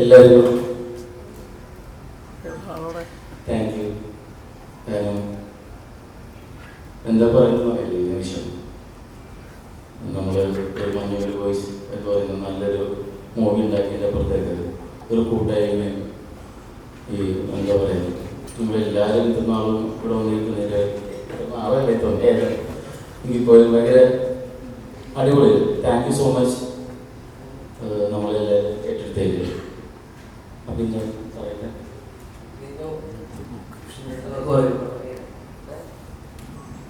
എല്ലാവരും thank you. എന്താ പറയുന്നത് അറിയില്ല. ഈ നിമിഷം നമ്മൾ ഒരു മഞ്ഞൊരു വോയിസ് എന്ന് പറയുന്ന നല്ലൊരു മൂവി ഉണ്ടാക്കിയതിൻ്റെ അപ്പുറത്തേക്ക് ഒരു കൂട്ടായ്മയും ഈ എന്താ പറയുക നമ്മളെല്ലാവരും ഇത്ര നാളും ഇവിടെ വന്നിരിക്കുന്നതിൻ്റെ ആളല്ലേ തൊണ്ടയല്ല ഇപ്പോൾ ഭയങ്കര അടിപൊളി. താങ്ക് യു സോ മച്ച് നമ്മളെല്ലാവരും ഏറ്റെടുത്തേക്ക്. അപ്പം ഞാൻ പറയട്ടെ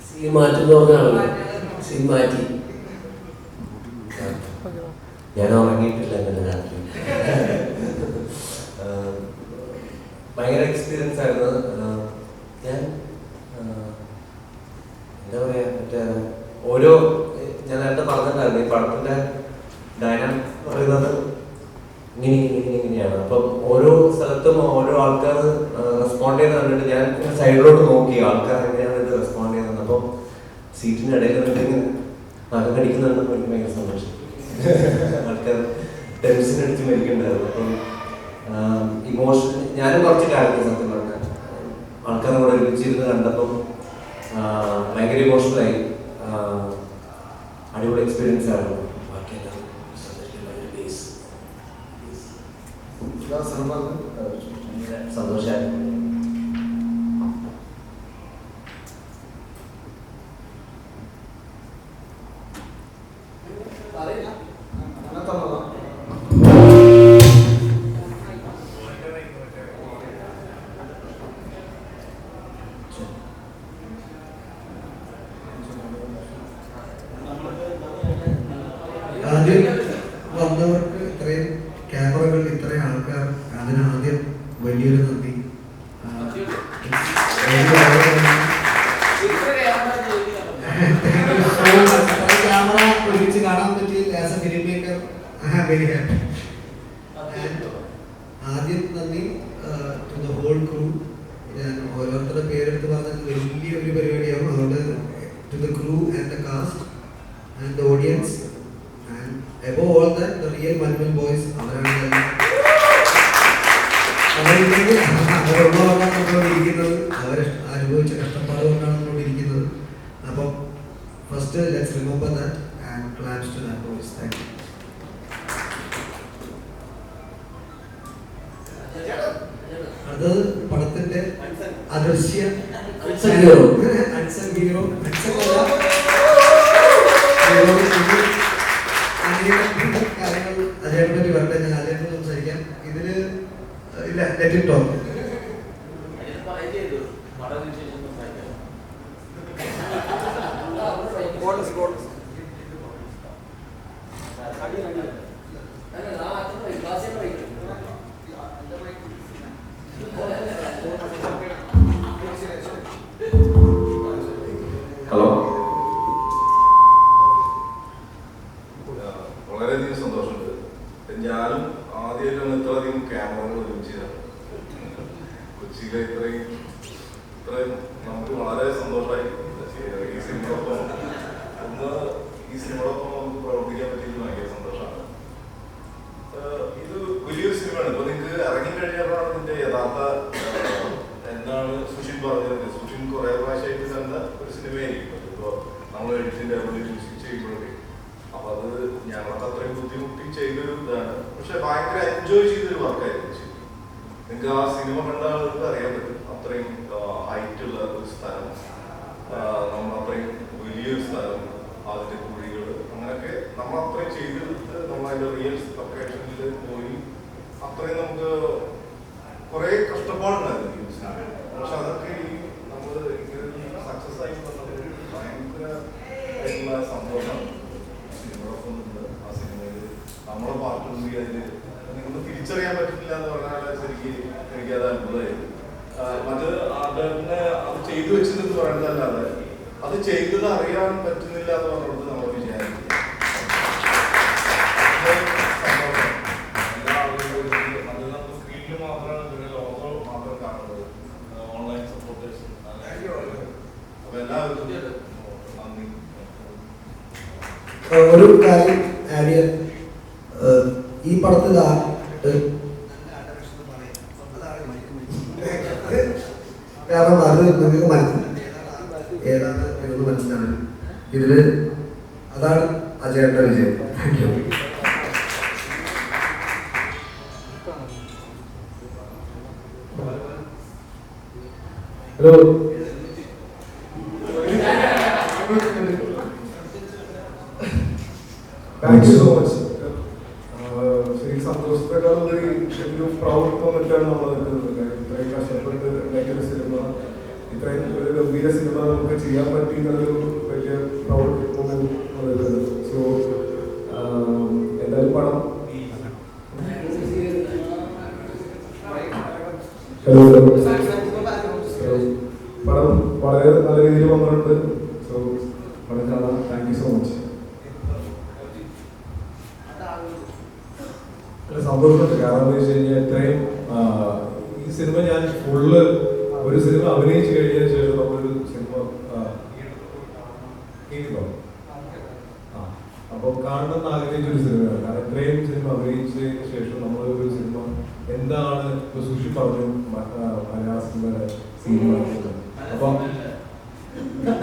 സീൻ മാറ്റുന്നവർക്കാണല്ലോ. സീൻ മാറ്റി. ഞാൻ ഉറങ്ങിയിട്ടില്ല ഇന്നലെ രാത്രി. ഭയങ്കര എക്സ്പീരിയൻസ് ആയിരുന്നു. ഞാൻ എന്താ പറയാ ഓരോ ഞാൻ നേരത്തെ പറഞ്ഞിട്ടുണ്ടായിരുന്നു ഈ പടത്തിന്റെ ഡയനാമിക് പറയുന്നത് ഇങ്ങനെയാണ്. അപ്പം ഓരോ സ്ഥലത്തും ഓരോ ആൾക്കാർ റെസ്പോണ്ട് ചെയ്യുന്ന കണ്ടിട്ട് ഞാൻ സൈഡിലോട്ട് നോക്കി ആൾക്കാർ എങ്ങനെയാണ് ഇത് റെസ്പോണ്ട് ചെയ്യുന്നത്. അപ്പം സീറ്റിന്റെ ഇടയിൽ വന്നിട്ട് ഇങ്ങനെ നഖം കടിക്കുന്നുണ്ടെന്ന് എനിക്ക് ഭയങ്കര സന്തോഷം. ആൾക്കാർ ടെൻഷൻ അടിച്ച് മരിക്കണ്ടായിരുന്നു. അപ്പം ഇമോഷൻ ഞാനും കുറച്ച് കാര്യങ്ങൾ സത്യം പറഞ്ഞ ആൾക്കാരെ കൂടെ ഒരുമിച്ചിരുന്ന് കണ്ടപ്പം ഭയങ്കര ഇമോഷണലായി. അടിപൊളി എക്സ്പീരിയൻസ് ആയിരുന്നു. സന്തോഷമായിരുന്നു. ആദ്യം വന്നവർക്ക് ഇത്രയും ക്യാമറകൾ ഇത്രയും ആൾക്കാർ അതിനാദ്യം വലിയൊരു നന്ദി. ക്യാമറ ഒരുമിച്ച് കാണാൻ പറ്റിയ as a film maker I am very happy. ആദ്യം നന്ദി ടു ദ ഹോൾ ക്രൂ. ഞാൻ ഓരോരുത്തരുടെ പേരെടുത്ത് പറഞ്ഞത് വലിയ ഒരു പരിപാടിയാവും. അതുകൊണ്ട് to the crew and the cast and the audience and above all that the real Manmal boys അവരുള്ളതാണ് നമ്മളിരിക്കുന്നത്. അവർ അനുഭവിച്ച കഷ്ടപ്പാട് കൊണ്ടാണ് നമ്മളിരിക്കുന്നത്. അപ്പം first let's remember that and claps to that boys. Thank you. അത് പടത്തിന്റെ അദൃശ്യ ഹീറോ കാര്യങ്ങൾ അതിനെ പറ്റി വരട്ടെ. ഞാൻ അതിനെ സംസാരിക്കാം. ഇതില് ഇല്ല ലെറ്റ് ഇറ്റ് ടോക്ക്. ഹലോ, വളരെയധികം സന്തോഷമുണ്ട്. ഞാനും ആദ്യമായിട്ടാണ് ഇത്രയധികം ക്യാമറകൾ ഒരുമിച്ചതാണ് കൊച്ചിയിലെ. ഇത്രയും നമുക്ക് വളരെ സന്തോഷമായി ഈ സിനിമയോടൊപ്പം നമുക്ക് പ്രവർത്തിക്കാൻ പറ്റിയത് ഭയങ്കര സന്തോഷമാണ്. ഇത് വലിയൊരു സിനിമയാണ്. ഇപ്പൊ നിങ്ങൾക്ക് ഇറങ്ങിക്കഴിഞ്ഞപ്പോഴാണ് ഇതിന്റെ യഥാർത്ഥ എന്താണ് സുഷിൻ പറഞ്ഞത്. സുഷിൻ കുറെ പ്രാവശ്യമായിട്ട് കണ്ട ഒരു സിനിമയായിരിക്കും. ഇപ്പൊ നമ്മൾ എഡിറ്റിന്റെ ചെയ്യുമ്പോഴൊക്കെ അപ്പൊ അത് ഞങ്ങൾക്ക് അത്രയും ബുദ്ധിമുട്ടി ചെയ്തൊരു ഇതാണ്. പക്ഷെ ഭയങ്കര എൻജോയ് ചെയ്തൊരു വർക്കായിരുന്നു. നിങ്ങൾക്ക് ആ സിനിമ കണ്ട ആൾക്ക് അറിയാൻ പറ്റും. അത്രയും ഹൈറ്റുള്ള ഒരു സ്ഥലം, നമ്മൾ അത്രയും വലിയൊരു സ്ഥലം, അതിന്റെ കുഴികൾ, അങ്ങനെയൊക്കെ നമ്മൾ അത്രയും ചെയ്തെടുത്ത് നമ്മൾ അതിന്റെ റിയൽ ലൊക്കേഷനിൽ പോയി അത്രയും നമുക്ക് കുറെ കഷ്ടപ്പാടുണ്ടായിരുന്നു ഈ സിനിമ. പക്ഷെ അതൊക്കെ ഈ നമ്മൾ ഇങ്ങനെ സക്സസ് ആയി വന്നത് ഭയങ്കര സന്തോഷമാണ്. സിനിമയോടൊപ്പം ഉണ്ട് ആ സിനിമയിൽ നമ്മളെ പാട്ടുണ്ടെങ്കിൽ അതിൽ നിങ്ങൾക്ക് തിരിച്ചറിയാൻ പറ്റില്ല എന്ന് പറഞ്ഞാൽ ശരിക്കും എനിക്കത് അത്ഭുതമായിരുന്നു. മറ്റ് ആളുടെ അത് ചെയ്തു വെച്ചതെന്ന് പറയുന്നതല്ലാതെ അത് ചെയ്തത് അറിയാൻ പറ്റുന്നില്ല എന്ന് പറഞ്ഞത് നമ്മൾ വിചാരിക്കും. എല്ലാ ആളുകളും അത് നമുക്ക് സ്ക്രീനിൽ മാത്രമാണ് ലോകം മാത്രം കാണുന്നത്. ഓൺലൈൻ സപ്പോർട്ടേഴ്സ് അപ്പൊ എല്ലാവർക്കും നന്ദി. ഒരു കാര്യം ആഡ് ചെയ്യാൻ, ഈ പടത്തിൽ കാരണം അത് നിങ്ങൾക്ക് മനസ്സിലായി ഏതാണ് എന്ന് മനസ്സിലാവും. ഇതില് അതാണ് അജയേട്ടൻ്റെ വിജയം. Thank you. Hello, thank you so much. ശരി, സന്തോഷത്തെക്കാളുപരി ശരിക്കും പ്രൗഡ് മൊമെന്റാണ് നമ്മൾ നിൽക്കുന്നത്. ഇത്രയും കഷ്ടപ്പെട്ട് ഉണ്ടാക്കിയൊരു സിനിമ, ഇത്രയും ഒരു ഗംഭീര സിനിമ നമുക്ക് ചെയ്യാൻ പറ്റിയെന്നൊരു വലിയ പ്രൗഡ് മൊമെന്റ് നിൽക്കുന്നത്. സോ എന്തായാലും പടം പടം വളരെ നല്ല രീതിയിൽ വന്നിട്ടുണ്ട്. സോ പടം കാണാം. Thank you so much. സന്തോഷമുണ്ട്. കാരണം എന്താ വെച്ച് കഴിഞ്ഞാൽ ഇത്രയും ഈ സിനിമ ഞാൻ ഫുള്ള് ഒരു സിനിമ അഭിനയിച്ചു കഴിഞ്ഞതിന് ശേഷം നമ്മളൊരു സിനിമ അപ്പോൾ കാണണമെന്ന് ആഗ്രഹിച്ചൊരു സിനിമയാണ്. കാരണം ഇത്രയും സിനിമ അഭിനയിച്ചതിന് ശേഷം നമ്മളൊരു സിനിമ എന്താണ് ഇപ്പൊ സുഷി പറഞ്ഞു മലയാള സിനിമയുടെ സിനിമ അപ്പം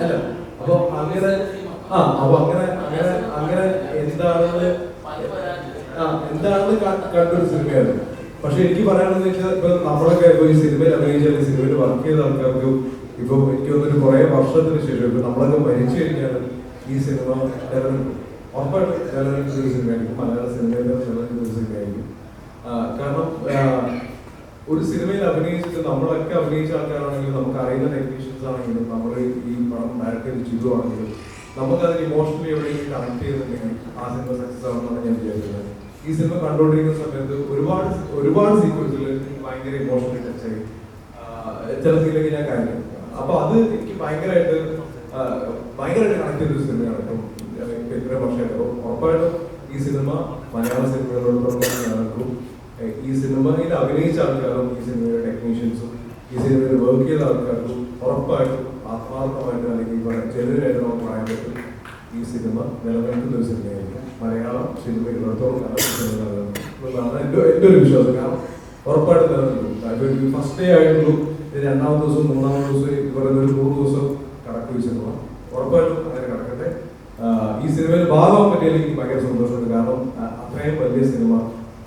അല്ല അപ്പൊ അങ്ങനെ അപ്പൊ അങ്ങനെ അങ്ങനെ അങ്ങനെ എന്താണെന്ന് കണ്ടൊരു സിനിമയാണ്. പക്ഷെ എനിക്ക് പറയാണെന്ന് വെച്ചാൽ ഇപ്പൊ നമ്മളൊക്കെ ഇപ്പൊ ഈ സിനിമയിൽ അഭിനയിച്ചാൽ സിനിമയിൽ വർക്ക് ചെയ്ത ആൾക്കാർക്ക് ഇപ്പൊ എനിക്ക് തോന്നുന്നു കുറെ വർഷത്തിന് ശേഷം ഇപ്പൊ നമ്മളൊക്കെ മരിച്ചു കഴിഞ്ഞാൽ ഈ സിനിമ ഉറപ്പായിട്ടും നിലനിൽക്കുന്ന ഒരു സിനിമയായിരിക്കും. മലയാള സിനിമയിൽ നിലനിൽക്കുന്ന ഒരു സിനിമയായിരിക്കും. കാരണം ഒരു സിനിമയിൽ അഭിനയിച്ചിട്ട് നമ്മളൊക്കെ അഭിനയിച്ച ആൾക്കാരാണെങ്കിലും നമുക്ക് അറിയുന്ന ടെക്നീഷ്യൻസ് ആണെങ്കിലും നമ്മൾ ഈ പടം ഡയറക്റ്റ് ചെയ്ത് ചെയ്തുവാണെങ്കിലും നമുക്കതിന് ഇമോഷണലി എവിടെയെങ്കിലും കണക്ട് ചെയ്യുന്നുണ്ടെങ്കിൽ ആ സിനിമ സക്സസ് ആവുമെന്നാണ് ഞാൻ വിചാരിക്കുന്നത്. ഈ സിനിമ കണ്ടുകൊണ്ടിരിക്കുന്ന സമയത്ത് ഒരുപാട് സീക്വൻസിൽ ഭയങ്കര ഇമോഷണലി ടച്ചായി ചില സീനിലൊക്കെ ഞാൻ കാര്യം. അപ്പൊ അത് എനിക്ക് ഭയങ്കരമായിട്ട് കണക്ട് ചെയ്തൊരു സിനിമയാണ്. ഇപ്പം ഇത്രയും വർഷമായിട്ട് ഉറപ്പായിട്ടും ഈ സിനിമ മലയാള സിനിമകളോടൊപ്പം ഈ സിനിമയിൽ അഭിനയിച്ച ആൾക്കാരും ഈ സിനിമയുടെ ടെക്നീഷ്യൻസും ഈ സിനിമയിൽ വർക്ക് ചെയ്ത ആൾക്കാർക്കും ഉറപ്പായിട്ടും ആത്മാർത്ഥമായിട്ട് അല്ലെങ്കിൽ ജനുവനായിട്ട് നമുക്ക് പറയാൻ പറ്റും ഈ സിനിമ നിലനിൽക്കുന്ന ഒരു സിനിമയായിരിക്കും. മലയാളം സിനിമ ഇടത്തോളം എന്നതാണ് എൻ്റെ ഒരു വിശ്വാസം. കാരണം ഉറപ്പായിട്ട് നിലനിൽക്കും. ഫസ്റ്റ് ഡേ ആയിട്ടുള്ളൂ, രണ്ടാമത്തെ ദിവസം മൂന്നാമത്തെ ദിവസം ഇത് പറയുന്ന ഒരു 3 ദിവസം കടക്കും ഈ സിനിമ. ഉറപ്പായിട്ടും അങ്ങനെ കടക്കട്ടെ. ഈ സിനിമയിൽ ഭാഗമാകാൻ പറ്റിയാൽ എനിക്ക് ഭയങ്കര സന്തോഷമുണ്ട്. കാരണം അത്രയും വലിയ സിനിമ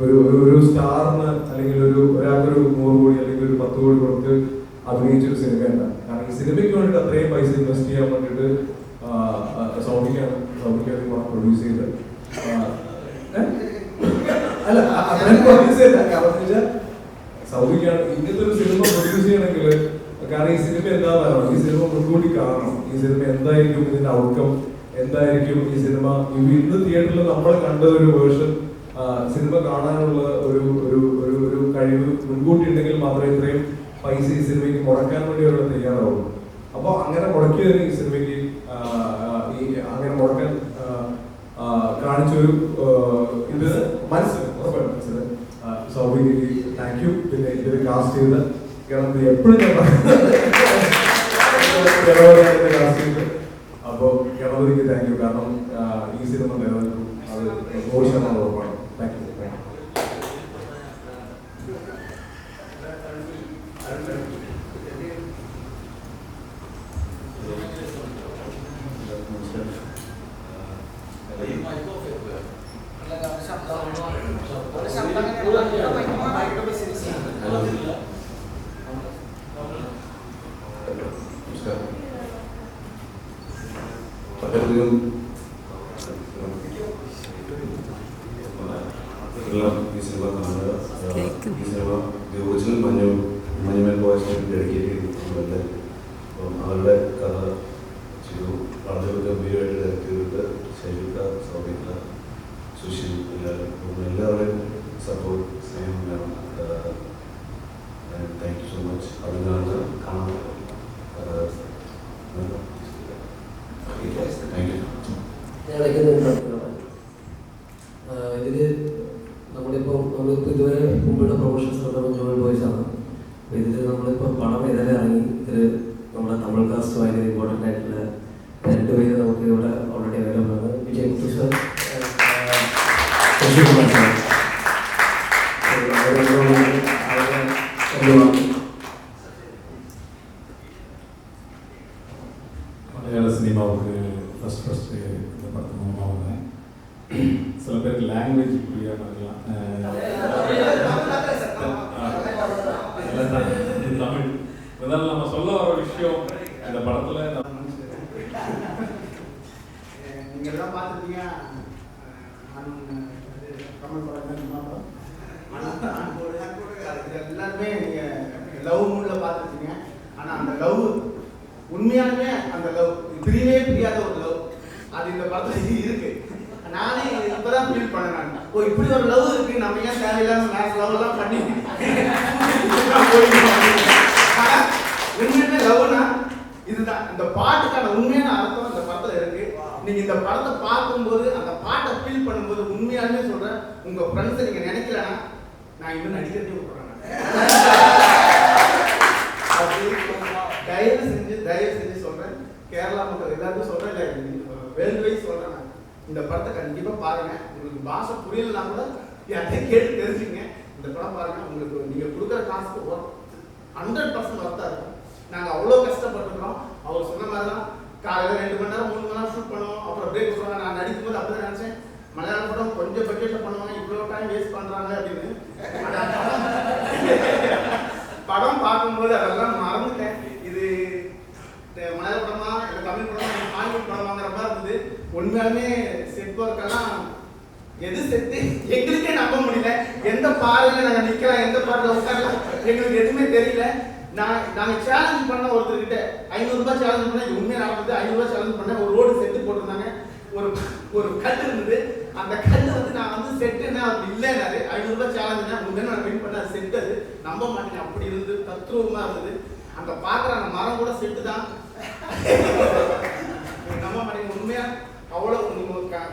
ഒരു സ്റ്റാറിന് അല്ലെങ്കിൽ ഒരാൾക്കൊരു 100 കോടി അല്ലെങ്കിൽ ഒരു 10 കോടി കൊടുത്ത് അഭിനയിച്ചൊരു സിനിമയല്ല. കാരണം ഈ സിനിമയ്ക്ക് വേണ്ടിയിട്ട് അത്രയും പൈസ ഇൻവെസ്റ്റ് ചെയ്യാൻ വേണ്ടിയിട്ട് സൗദിക്കാണ് പണം പ്രൊഡ്യൂസ് ചെയ്ത് അല്ല അത്രയും പ്രൊഡ്യൂസ് ചെയ്ത. കാരണം വെച്ചാൽ സൗദിക്കാണ് ഇങ്ങനത്തെ ഒരു സിനിമ പ്രൊഡ്യൂസ് ചെയ്യണമെങ്കിൽ, കാരണം ഈ സിനിമ എന്താണെന്ന് ഈ സിനിമ മുൻകൂട്ടി കാണണം. ഈ സിനിമ എന്തായിരിക്കും ഇതിന്റെ ഔട്ട്കം, എന്തായിരിക്കും ഈ സിനിമ ഇന്ന് തിയേറ്ററിൽ നമ്മൾ കണ്ട ഒരു വേർഷൻ സിനിമ കാണാനുള്ള ഒരു കഴിവ് മുൻകൂട്ടി ഉണ്ടെങ്കിൽ മാത്രമേ ഇത്രയും പൈസ ഈ സിനിമയ്ക്ക് മുടക്കാൻ വേണ്ടി അവരുടെ തയ്യാറാവുള്ളൂ. അപ്പൊ അങ്ങനെ മുടക്കിയതിന് ഈ സിനിമയ്ക്ക് അങ്ങനെ മുടക്കാൻ കാണിച്ചൊരു ഇത് മനസ്സിലായി സൗഭിക്ക് താങ്ക് യു. പിന്നെ ഇതിൽ കാസ്റ്റ് ചെയ്ത കാരണം എപ്പോഴും കാസ്റ്റ് ചെയ്ത് അപ്പോൾ ഗണപതിക്ക് താങ്ക് യു. കാരണം ഈ സിനിമ നിലനിൽക്കും, അത് 100% ഉറപ്പാണ്. Thank you. ഈ സിനിമ കാണുക. ഈ സിനിമ ഒറിജിനൽ മഞ്ഞുമൽ ബോയ്സിന് ഡെഡിക്കേറ്റ് ചെയ്തിട്ടുണ്ട്. അപ്പം അവരുടെ കഥ ചെയ്തു വളരെ ഗംഭീരമായിട്ട് ഡയറക്റ്റ് ചെയ്തിട്ട് ശൈലിക, സൗഭിക, സുശീൽ എല്ലാവരുടെയും സപ്പോർട്ട് സ്നേഹം വേണം. Thank you so much. അതിനാണ് കാണാൻ താങ്ക് യു. ഇതില് നമ്മളിപ്പോൾ ഇതുവരെ മുമ്പുള്ള പ്രൊമോഷൻസ് മഞ്ഞുമൽ ബോയ്സ് ആണ്. അപ്പോൾ ഇതിൽ നമ്മളിപ്പോൾ പടം ഏതായാലും ഇറങ്ങി. ഇതിൽ നമ്മുടെ തമിഴ് കാസ്റ്റ് ഭയങ്കര ഇമ്പോർട്ടൻ്റ് ആയിട്ടുള്ള 2 പേര് നമുക്ക് ഇവിടെ ഓൾറെഡി അവൈലബിൾ ആണ്. വിജയ് മുത്തു സർ, ശശികുമാർ സാർ. പറഞ്ഞില്ല. தமிழ் இதெல்லாம் நம்ம சொல்ல வர ஒரு விஷயம் இந்த படத்துல நீங்க எல்லாம் பார்த்துருப்பீங்க. தமிழ் படம் எல்லாருமே நீங்க லவ் மூட்ல பார்த்துருப்பீங்க. ஆனா அந்த லவ் உண்மையாலுமே அந்த லவ் பிரியவே பிரியாத ஒரு லவ் அது இந்த படத்துல இருக்கு. நானே இப்பதான் ஃபீல் பண்ணேன். ஓ இப்படி ஒரு லவ் இருக்கு, நம்ம ஏன் தேவையில்லாம மேக்ஸ் லவ் எல்லாம் பண்ணி உண்மையான லவ்னா இதுதான். இந்த பாட்டுக்கான உண்மையான அர்த்தம் இந்த படத்துல இருக்கு. நீங்க இந்த படத்தை பார்க்கும்போது அந்த பாட்டை ஃபீல் பண்ணும்போது உண்மையாலுமே சொல்றேன், உங்க ஃப்ரெண்ட்ஸை நீங்க நினைக்கலன்னா நான் இன்னும் நடிக்கிறதே விட்டுறேன். தயவு செஞ்சு சொல்றேன், கேரளா மக்கள் எல்லாருக்கும் சொல்றேன், இல்லை வேர்ல்டு வைஸ் சொல்றேன், இந்த படத்தை கண்டிப்பா பாருங்க. உங்களுக்கு பாஷை புரியலன்னா கூட யார்கிட்ட கேட்டு தெரிஞ்சுங்க. இந்த படம் பாருங்க, உங்களுக்கு நீங்க கொடுக்குற காசுக்கு 100% ஒர்த்தா இருக்கும். நாங்க அவ்வளவு கஷ்டப்பட்டுருக்கோம். அவர் சொன்ன மாதிரி தான் காலையில 2 மணி நேரம் 3 மணி நேரம் ஷூட் பண்ணுவோம். அப்புறம் பிரேக் சொல்லுவாங்க. நான் நடிக்கும்போது அப்படிதான் நினைச்சேன், மலையாள படம் கொஞ்சம் பட்ஜெட்ல பண்ணுவாங்க, இவ்வளவு டைம் வேஸ்ட் பண்றாங்க அப்படின்னு. படம் பார்க்கும்போது அதெல்லாம் மறந்துட்டேன். இது மலையாள படமா இல்லை தமிழ் படமா ஹாலிவுட் படமாங்கிற மாதிரி இருந்தது. உண்மையாலுமே செட் ஒர்க்கெல்லாம் எது செட்டு எங்களுக்கே நம்ப முடியல. எந்த பாறையில நாங்க நிக்கலாம், எந்த பாறையில உட்காரலாம், எங்களுக்கு எதுவுமே தெரியல. நாங்க சேலஞ்ச் பண்ண ஒருத்தர்கிட்ட 500 ரூபாய் சேலஞ்ச் பண்ண, இது உண்மையா நடந்தது. 500 ரூபாய் சேலஞ்ச் பண்ண, ஒரு ரோடு செட்டு போட்டிருந்தாங்க. ஒரு கல் இருந்தது. அந்த கல் நான் செட்டுன்னா அப்படி இல்லைன்னாரு. 500 ரூபாய் சேலஞ்சுனா உண்மையா நான் வின் பண்ண செட்டு. அது நம்ப மாட்டேங்க, அப்படி இருந்து தத்ரூபமா இருந்தது. அந்த பாக்குற அந்த மரம் கூட செட்டு தான். நம்ப மாட்டேங்க, உண்மையா அவ்வளவு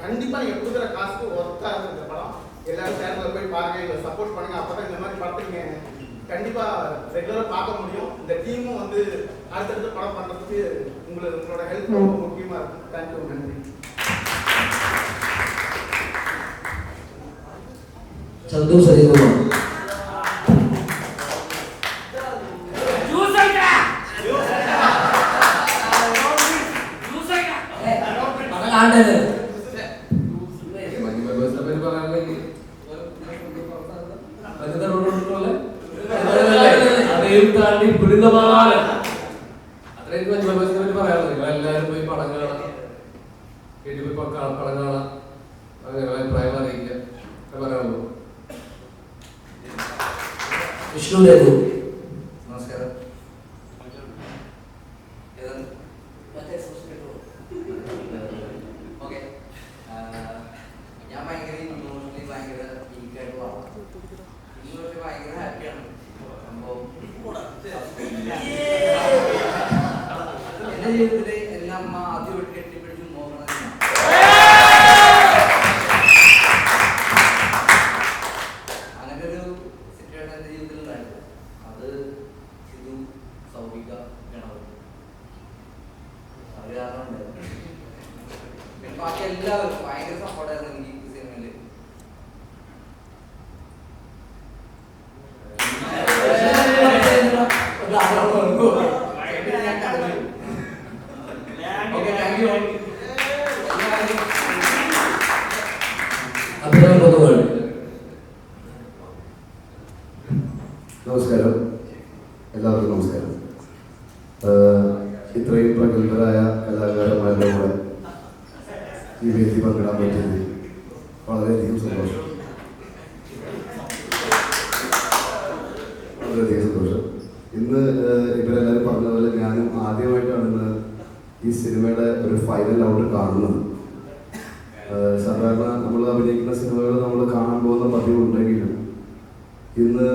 கண்டிப்பா நீங்க கொடுக்குற காசுக்கு ஒர்த்தா இருக்கு இந்த படம். எல்லாரும் தேட்டர்ல போய் பாருங்க, இதை சப்போர்ட் பண்ணுங்க. அப்பதான் இந்த மாதிரி படத்தை நீங்க கண்டிப்பா ரெகுலரா பார்க்க முடியும். இந்த டீமும் அடுத்தடுத்து படம் பண்றதுக்கு உங்களோட ஹெல்ப் ரொம்ப முக்கியமா இருக்கும். தேங்க்யூ, நன்றி. சந்து சரிகுமார் എല്ലാവരും പോയി പടം കാണാം, വീട്ടിൽ പോയി പടം കാണാം, അങ്ങനെ അഭിപ്രായം അറിയിക്കുക പറയാനുള്ളൂ. വിഷ്ണു ദേവു നമസ്കാരം. ഓക്കെ, ഞാൻ ഭയങ്കര ഇമോഷണലി ഭയങ്കര വീക്കായിട്ട് വളർന്നു. ഇമോഷണലി ഭയങ്കര ഹാപ്പിയാണ്. സംഭവം എന്റെ ജീവിതത്തില് എന്റെ അമ്മ ആദ്യമായിട്ട് കെട്ടിപ്പിടിച്ച് നോക്കണത് അങ്ങനെ ഒരു സിറ്റുവേഷൻ എന്റെ ജീവിതത്തിൽ ഉണ്ടായിരുന്നു. അത് സിധു, സൗബിക, ഗണപതി അത് കാരണം ഉണ്ടായിരുന്നു. പിന്നെ ബാക്കി എല്ലാവരും ഭയങ്കര സപ്പോർട്ടായിരുന്നു എനിക്ക് ഈ സിനിമയില്. നമസ്കാരം, എല്ലാവർക്കും നമസ്കാരം. ഇത്രയും പ്രഗത്ഭരായ കലാകാരന്മാരുടെ കൂടെ ഈ വേദി പങ്കിടാൻ പറ്റിയത് വളരെയധികം സന്തോഷം. വളരെയധികം സന്തോഷം. ഇന്ന് ഇവരെല്ലാവരും പറഞ്ഞ പോലെ ഞാനും ആദ്യമായിട്ടാണ് ഇന്ന് ഈ സിനിമയുടെ ഒരു ഫൈനൽ ഔട്ട് കാണുന്നത്. സാധാരണ നമ്മൾ അഭിനയിക്കുന്ന സിനിമകൾ നമ്മൾ കാണാൻ പോകുന്ന പതിവുണ്ടെങ്കിലും ഇന്ന്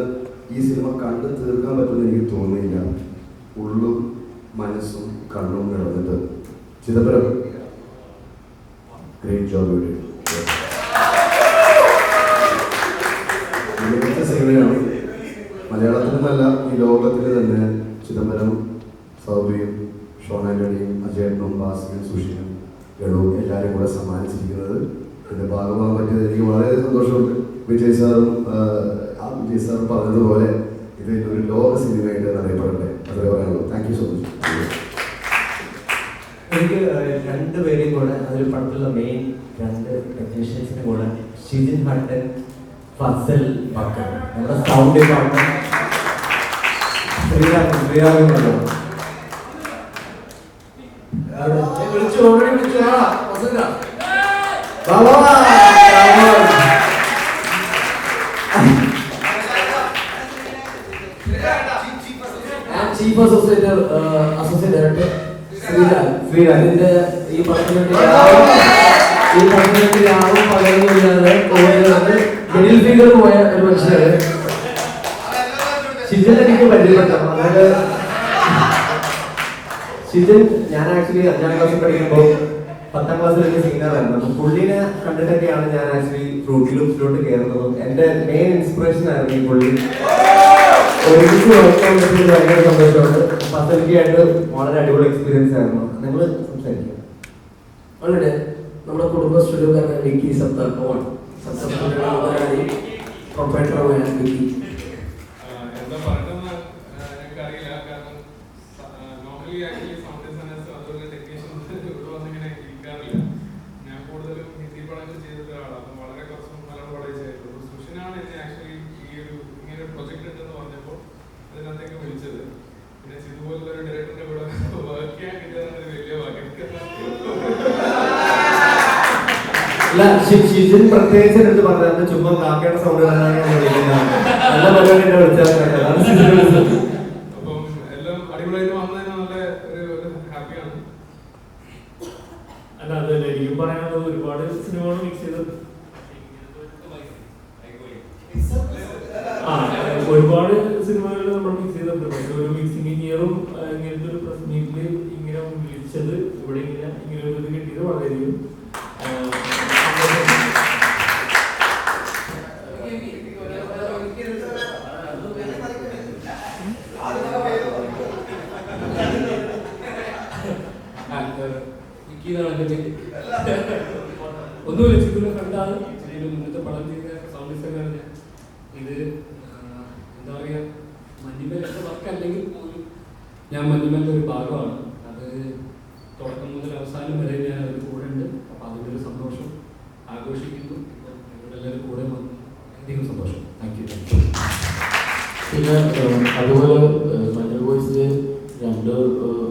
ഈ സിനിമ കണ്ട് തീർക്കാൻ പറ്റുമെന്ന് എനിക്ക് തോന്നുന്നില്ല. ഉള്ളും മനസ്സും കണ്ണും നിറഞ്ഞിട്ട് ചിദംബരം ഗ്രേറ്റ് ജോബ്. മികച്ച സിനിമയാണ്. മലയാളത്തിലെന്നല്ല ഈ ലോകത്തിൽ തന്നെ ചിദംബരം, സൗബിയും, ഷോൺ ആന്റണിയും, അജയനും, ബാസിയും, സുഷിനും, ഗണവും എല്ലാവരും കൂടെ സമ്മാനിച്ചിരിക്കുന്നത്. ഇതിന്റെ ഭാഗമാകാൻ പറ്റിയത് എനിക്ക് വളരെ സന്തോഷമുണ്ട്. വിജയ് സാറും പറഞ്ഞതുപോലെ ഇത് ഒരു ലോക സിനിമയായിട്ട് അറിയപ്പെടട്ടെ, അതേ പറയാനുള്ളൂ. Thank you so much. എനിക്ക് രണ്ടുപേരെയും കൂടെ അതൊരു പടത്തിലുള്ള മെയിൻ 2 ടെക്നീഷ്യൻസിനും കൂടെ ഷിജിൻ ഹട്ടൻ, ഫസൽ ബക്കർ, നമ്മുടെ സൗണ്ട് ഡിപ്പാർട്ട്മെന്റ് വിളിച്ചു ഓൾറെഡി വിളിച്ചു ചീഫ് അസോസിയേറ്റ് ഡയറക്ടർ ശ്രീരാജിന്റെ ഈ പടത്തിന് ആവും പകരുന്നില്ലാതെ മിഡിൽ ഫിംഗർ പോയ ഒരു മനുഷ്യനാണ് ഷിജൻ. എനിക്ക് പരിചയപ്പെട്ട അതായത് ഷിജൻ ഞാൻ ആക്ച്വലി 5ാം ക്ലാസ്സിൽ പഠിക്കുമ്പോൾ 10ാം ക്ലാസ്സിൽ എനിക്ക് സിംഗറായിരുന്നു. അപ്പൊ പുള്ളിനെ കണ്ടിട്ടൊക്കെയാണ് ഞാൻ ആക്ച്വലി ഫ്രൂട്ടി ലൂപ്സിലോട്ട് കയറുന്നതും എന്റെ മെയിൻ ഇൻസ്പിറേഷൻ ആയിരുന്നു ഈ പുള്ളി. ഒരുമിച്ച് വർക്കാൻ പറ്റിയത് ഭയങ്കര സന്തോഷമുണ്ട്. ഫസലിക്കായിട്ട് വളരെ അടിപൊളി എക്സ്പീരിയൻസ് ആയിരുന്നു. നിങ്ങൾ സംസാരിക്കുക. വളരെ നമ്മുടെ കുടുംബ സ്റ്റുഡിയോക്കാരൻ വിക്കി സപ്താർ പ്രൊപ്പറേറ്ററുമായ വിക്കി. എന്താ പറയുന്നത് എനിക്കറിയില്ല. കാരണം നോർമലി ആക്ച്വലി സൗണ്ട് ഡിസൈനേഴ്സ് അതുപോലെ ടെക്നീഷ്യൻസ് ഇവിടെ വന്നിങ്ങനെ ഇരിക്കാറില്ല. ഞാൻ കൂടുതലും ഹിന്ദി പടങ്ങൾ ചെയ്തിട്ട് ഒരാളാണ്. അപ്പം വളരെ കുറച്ചും മലയാളം പടം ചെയ്തിട്ടുള്ളൂ. സുഷിനാണ് എന്നെ ആക്ച്വലി ഈ ഒരു ഇങ്ങനെ ഒരു പ്രൊജക്ട് ഉണ്ടെന്ന് പറഞ്ഞപ്പോൾ അതിനകത്തേക്ക് വിളിച്ചത്. പിന്നെ ഇതുപോലുള്ള ഒരു ഡയറക്ടറിന്റെ കൂടെ വർക്ക് ചെയ്യാൻ കിട്ടിയതാണ് വലിയ ഭാഗ്യം. ഷിജൻ പ്രത്യേകിച്ച് എടുത്ത് പറഞ്ഞത് ചുമ്മാ കാക്കയുടെ സൗണ്ട് നല്ല പരിപാടി വിളിച്ചാൽ. അപ്പം എല്ലാം അടിപൊളിയായിട്ട് വന്നതിന് നല്ല ഒരു ഹാപ്പിയാണ്. അല്ല അതല്ല എനിക്കും പറയാനുള്ളത് ഒരുപാട് സിനിമകൾ മിക്സ് ചെയ്ത് ഒരുപാട് സിനിമകൾ നമ്മൾ മിക്സ് ചെയ്തിട്ടുണ്ട്. പക്ഷെ ഒരു മിക്സിംഗ് ഇയറും ഇങ്ങനത്തെ ഒരു പ്രസ് മീറ്റില് ഇങ്ങനെ വിളിച്ചത് ഇവിടെ ഇങ്ങനെ ഒരു ഇത് കിട്ടിയത് വളരെയധികം ഒന്നും വിളിച്ചിട്ടുള്ള ഫ്രണ്ടാണ്. മുന്നത്തെ പടം ചെയ്ത സൗണ്ട് ഡിസൈനറാണ്. ഇത് എന്താ പറയുക, മഞ്ഞുമേലൊക്കെ വർക്ക് അല്ലെങ്കിൽ പോലും ഞാൻ മഞ്ഞുമേലിൻ്റെ ഒരു ഭാഗമാണ്. അത് തുടക്കം മുതൽ അവസാനം വരെ ഞാൻ അതിൽ കൂടെ ഉണ്ട്. അപ്പം അതിൻ്റെ ഒരു സന്തോഷം ആഘോഷിക്കുന്നു. ഇപ്പം ഇവിടെ എല്ലാവരും കൂടെ വന്നു അധികം സന്തോഷം. Thank you. പിന്നെ അതുപോലെ മഞ്ഞൾ വോയിസിൽ രണ്ട്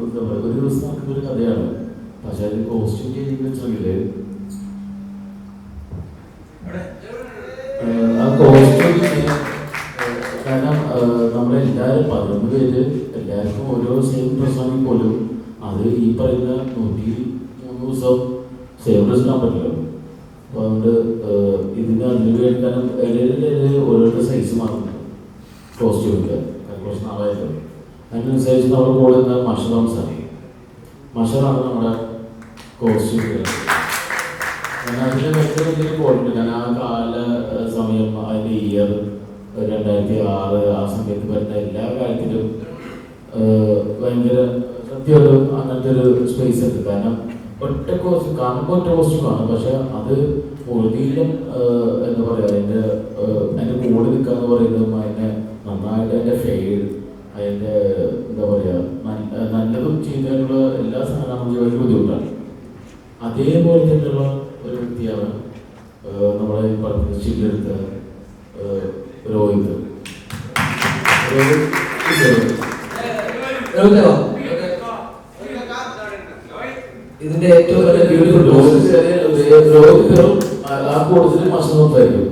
എന്താ പറയുക, ഒരു ദിവസം നടക്കുന്നൊരു കഥയാണ്. പക്ഷേ അതിൽ കോസ്റ്റ്യൂം ചെയ്യുന്ന വെച്ചെങ്കിൽ ആ കോസ്റ്റ്യൂം കാരണം നമ്മളെല്ലാവരും 11 പേര് എല്ലാവർക്കും ഓരോ സെയിം ഡ്രസ്സാണെങ്കിൽ പോലും അത് ഈ പറയുന്ന 103 ദിവസം സെയിം ഡ്രസ് ഇടാൻ പറ്റില്ല. അപ്പോൾ അതുകൊണ്ട് ഇതിന് അതിന് വേണ്ടി കാരണം ഇടയിൽ ഓരോരുത്തർ സൈസ് മാറുന്നുണ്ട് കോസ്റ്റ്യൂമിൻ്റെ. കുറച്ച് നാളായിട്ട് അതിനനുസരിച്ച് നമ്മൾ കൂടുന്ന മഷറാണ്. മഷറാണ് നമ്മുടെ കോസ്റ്റ്യൂം. കാരണം അതിന് വലിയ വലിയ പോയിട്ടുണ്ട്. ഞാൻ ആ കാല സമയം അതിൻ്റെ ഇയർ 2006 ആ സമയത്ത് വരുന്ന എല്ലാ കാര്യത്തിലും ഭയങ്കര സത്യം അങ്ങനത്തെ ഒരു സ്പേസ് ഉണ്ട്. കാരണം ഒറ്റ കോസ്റ്റ്യൂം കാണുമ്പോൾ ഒറ്റ കോസ്റ്റ്യൂമാണ്. പക്ഷെ അത് മുഴുതിയിലും എന്താ പറയുക, അതിൻ്റെ കൂടെ നിൽക്കുക എന്ന് പറയുന്നത് അതിനെ നന്നായിട്ട് അതിൻ്റെ ഫെയ്ഡ് അതിൻ്റെ എന്താ പറയുക നല്ലതും ചെയ്തതിനുള്ള എല്ലാ സാധനങ്ങളും വലിയ ബുദ്ധിമുട്ടാണ്. അതേപോലെ തന്നെയുള്ള ഒരു വ്യക്തിയാണ് നമ്മളെ ഈ പറഞ്ഞ ചില്ലെടുത്ത രോഹിത്. ഇതിന്റെ ഏറ്റവും വലിയ ബ്യൂട്ടിഫുൾ രോഹിത് ആ കൂടുതൽ മസനത്തായിരിക്കും.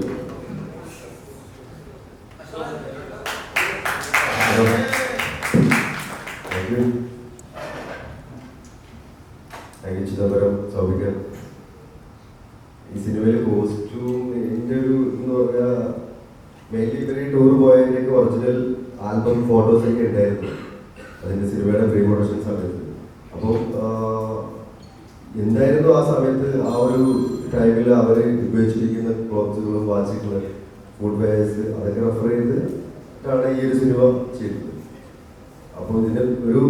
ചിദംബരം സൗഭികൻ. ഈ സിനിമയിൽ കോസ്റ്റ്യൂമിൻ്റെ ഒരു എന്ന് പറഞ്ഞാൽ മെയിൻലി ഇവര് ടൂർ പോയതിൻ്റെയൊക്കെ ഒറിജിനൽ ആൽബം ഫോട്ടോസൊക്കെ ഉണ്ടായിരുന്നു അതിൻ്റെ സിനിമയുടെ പ്രീ പ്രൊഡക്ഷൻ സമയത്ത്. അപ്പോൾ എന്തായിരുന്നു ആ സമയത്ത് ആ ഒരു ടൈമിൽ അവർ ഉപയോഗിച്ചിരിക്കുന്ന ക്ലോത്ത്സുകളും വാച്ചുകളും ഫുഡ് വെയർസ് അതൊക്കെ റെഫർ ചെയ്തിട്ടാണ് ഈ ഒരു സിനിമ ചെയ്തത്. അപ്പോൾ ഇതിൻ്റെ ഒരു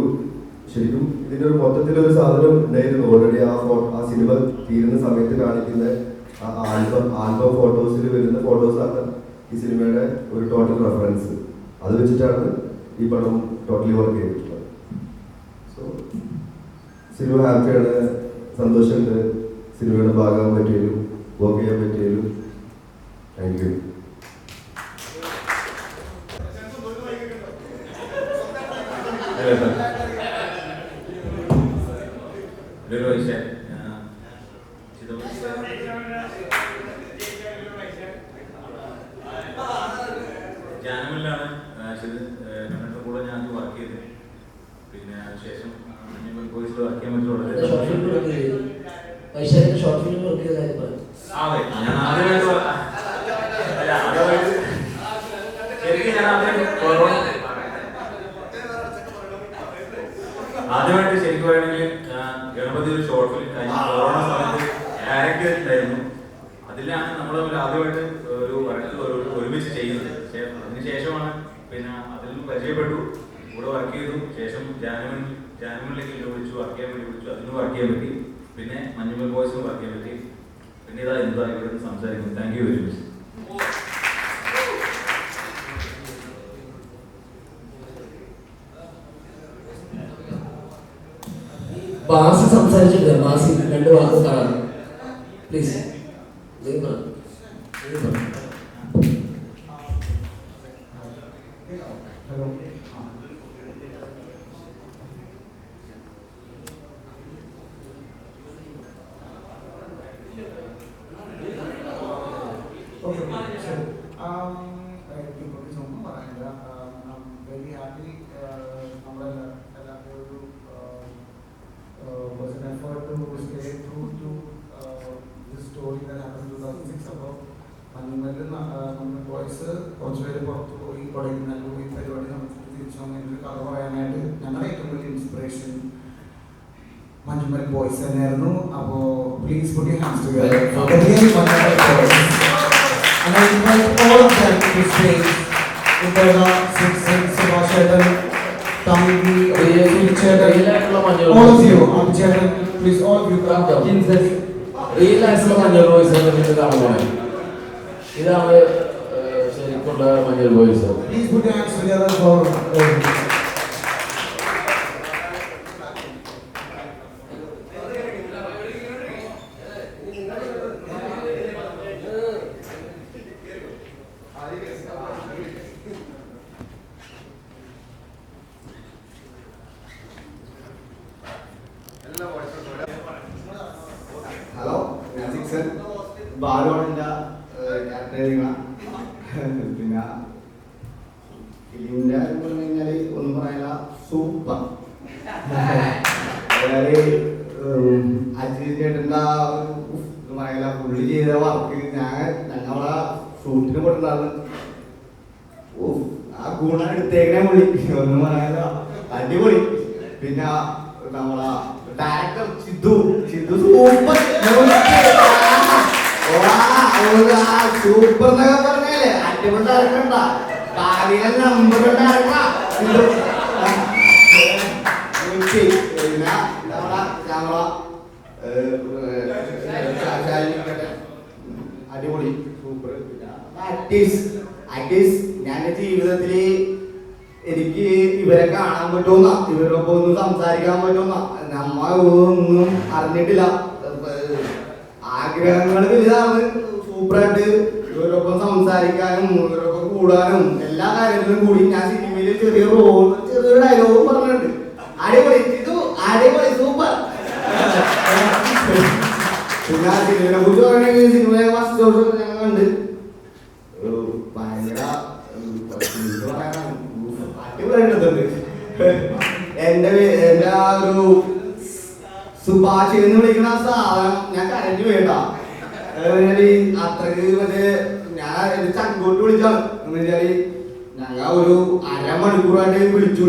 ശരിക്കും ഇതിൻ്റെ ഒരു മൊത്തത്തിലൊരു സാധനം ഉണ്ടായിരുന്നു ഓൾറെഡി. ആ സിനിമ തീരുന്ന സമയത്ത് കാണിക്കുന്ന ആ ആൽബം ഫോട്ടോസിൽ വരുന്ന ഫോട്ടോസാണ് ഈ സിനിമയുടെ ഒരു ടോട്ടൽ റെഫറൻസ്. അത് വെച്ചിട്ടാണ് ഈ പടം ടോട്ടലി വർക്ക് ചെയ്തിട്ടുള്ളത്. സോ സിനിമ ഹാപ്പിയാണ്, സന്തോഷമുണ്ട് സിനിമയുടെ ഭാഗമാകാൻ പറ്റിയാലും വർക്ക് ചെയ്യാൻ പറ്റിയാലും. Thank you. ജാനുവലിലാണ് ഞങ്ങളുടെ കൂടെ ഞാൻ വർക്ക് ചെയ്തത്. പിന്നെ അതിനുശേഷം ബോയ്സിൽ വർക്ക് ചെയ്യാൻ പറ്റുള്ളത് അതെ. ഞാൻ ആദ്യമായിട്ട് ശരിക്കും ഞാൻ ആദ്യമായിട്ട് ശരിക്കും പറയുകയാണെങ്കിൽ ഗണപതി ഒരു ഷോർട്ട് ഫിലിം കഴിഞ്ഞ കൊറോണ സമയത്ത് ഡയറക്റ്റ് ചെയ്തിട്ടുണ്ടായിരുന്നു. അതിലാണ് നമ്മൾ ആദ്യമായിട്ട് ഒരു വർക്ക് ഒരുമിച്ച് ചെയ്യുന്നത്. അതിനുശേഷമാണ് പിന്നെ അതിൽ പരിചയപ്പെട്ടു, കൂടെ വർക്ക് ചെയ്തു. ശേഷം ജാനുവരിലേക്ക് വിളിച്ചു, വർക്ക് ചെയ്യാൻ വേണ്ടി വിളിച്ചു. അതിന് വർക്ക് ചെയ്യാൻ പറ്റി. പിന്നെ മഞ്ഞുമൽ ബോയ്സിന് വർക്ക് ചെയ്യാൻ പറ്റി. പിന്നെ ഇതാ എന്താ ഇവിടെ സംസാരിക്കുന്നത്. Thank you very much. ബാസി സംസാരിച്ചിട്ടില്ല. ബാസി 2 വാക്ക് കാണാം please. Was an effort to stay true to this story that happened in 2006 about മഞ്ഞുമല്ലിൽ നമ്മുടെ ബോയ്സ് കുറച്ചുപേര് പുറത്തു പോയി കൊടൈക്കനാലിൽ പോയി പരിപാടി നടത്തിയിട്ട് തിരിച്ചു വന്നതിൻ്റെ കഥ പറയാനായിട്ട് ഞങ്ങളുടെ ഏറ്റവും വലിയ ഇൻസ്പിറേഷൻ മഞ്ഞുമൽ ബോയ്സ് തന്നെയായിരുന്നു. അപ്പോൾ please put your hands together for the real Manjummel boys. And I invite all of them to stage. Indra, Singh, Subhash Chetan, Tamiki, Chetan, all of you, Chetan, please all of you come down. റിയലായിട്ടുള്ള മഞ്ഞൾ boys കാണുന്നത് ഇതാണ് ശരിക്കുള്ള മഞ്ഞൾ boys. Please put your hands together for hello, ഞാൻ സിക്സൻ. ബാലുവാണ് എൻ്റെ character. പിന്നെ ഫിലിമിൻ്റെ കാര്യം പറഞ്ഞു കഴിഞ്ഞാൽ ഒന്നും പറയാനില്ല, സൂപ്പർ. അതായത് അജിത് ചേട്ടൻ്റെ ഒന്നും പറയാനില്ല, പുള്ളി ചെയ്ത വർക്ക് ഞങ്ങളെ ഷൂട്ടിന് പോയിട്ടുണ്ടായിരുന്നു. ആ ഗുണം എടുത്തേക്കണേ പുള്ളി, ഒന്നും പറയാനില്ല, അടിപൊളി. പിന്നെ നമ്മളെ ഡയറക്ടർ ചിതു സൂപ്പർ സൂപ്പർ എന്നൊക്കെ പറഞ്ഞല്ലേ, അടിപൊളി ഡയറക്ടർ. കാര്യങ്ങൾ നമ്പർ ഡയറക്ടർ. പിന്നെ നമ്മളെ അടിപൊളി സൂപ്പർ. ആക്ടേഴ്സ് ഞാൻ ജീവിതത്തിൽ എനിക്ക് ഇവരെ കാണാൻ പറ്റുമെന്ന, ഇവരൊപ്പം ഒന്ന് സംസാരിക്കാൻ പറ്റുമെന്ന നമ്മ ഒന്നും അറിഞ്ഞിട്ടില്ല. ആഗ്രഹങ്ങൾ വലുതാണ്. സൂപ്പറായിട്ട് ഇവരൊപ്പം സംസാരിക്കാനും ഇവരൊപ്പം കൂടാനും എല്ലാ കാര്യത്തിലും കൂടി ഞാൻ സിനിമയിൽ ചെറിയൊരു ഡയലോഗും പറഞ്ഞിട്ടുണ്ട്. അടിപൊളി ഇത്, അടിപൊളി സൂപ്പർ. പിന്നെ ആ സിനിമയെ കുറിച്ച് പറയുകയാണെങ്കിൽ സിനിമയെ ഫസ്റ്റ് ദിവസം ഞങ്ങൾ കണ്ട് ഭയങ്കര എന്റെ ആ ഒരു സുഭാഷ് എന്ന് വിളിക്കുന്ന സാധനം ഞാൻ കരഞ്ഞു വേണ്ട. അത്രക്ക് മറ്റേ ഞാൻ എന്റെ ചങ്കോട്ട് വിളിച്ചാണ് എന്ന് വെച്ചാല് ഞങ്ങൾ ഒരു അരമണിക്കൂറായിട്ട് വിളിച്ചു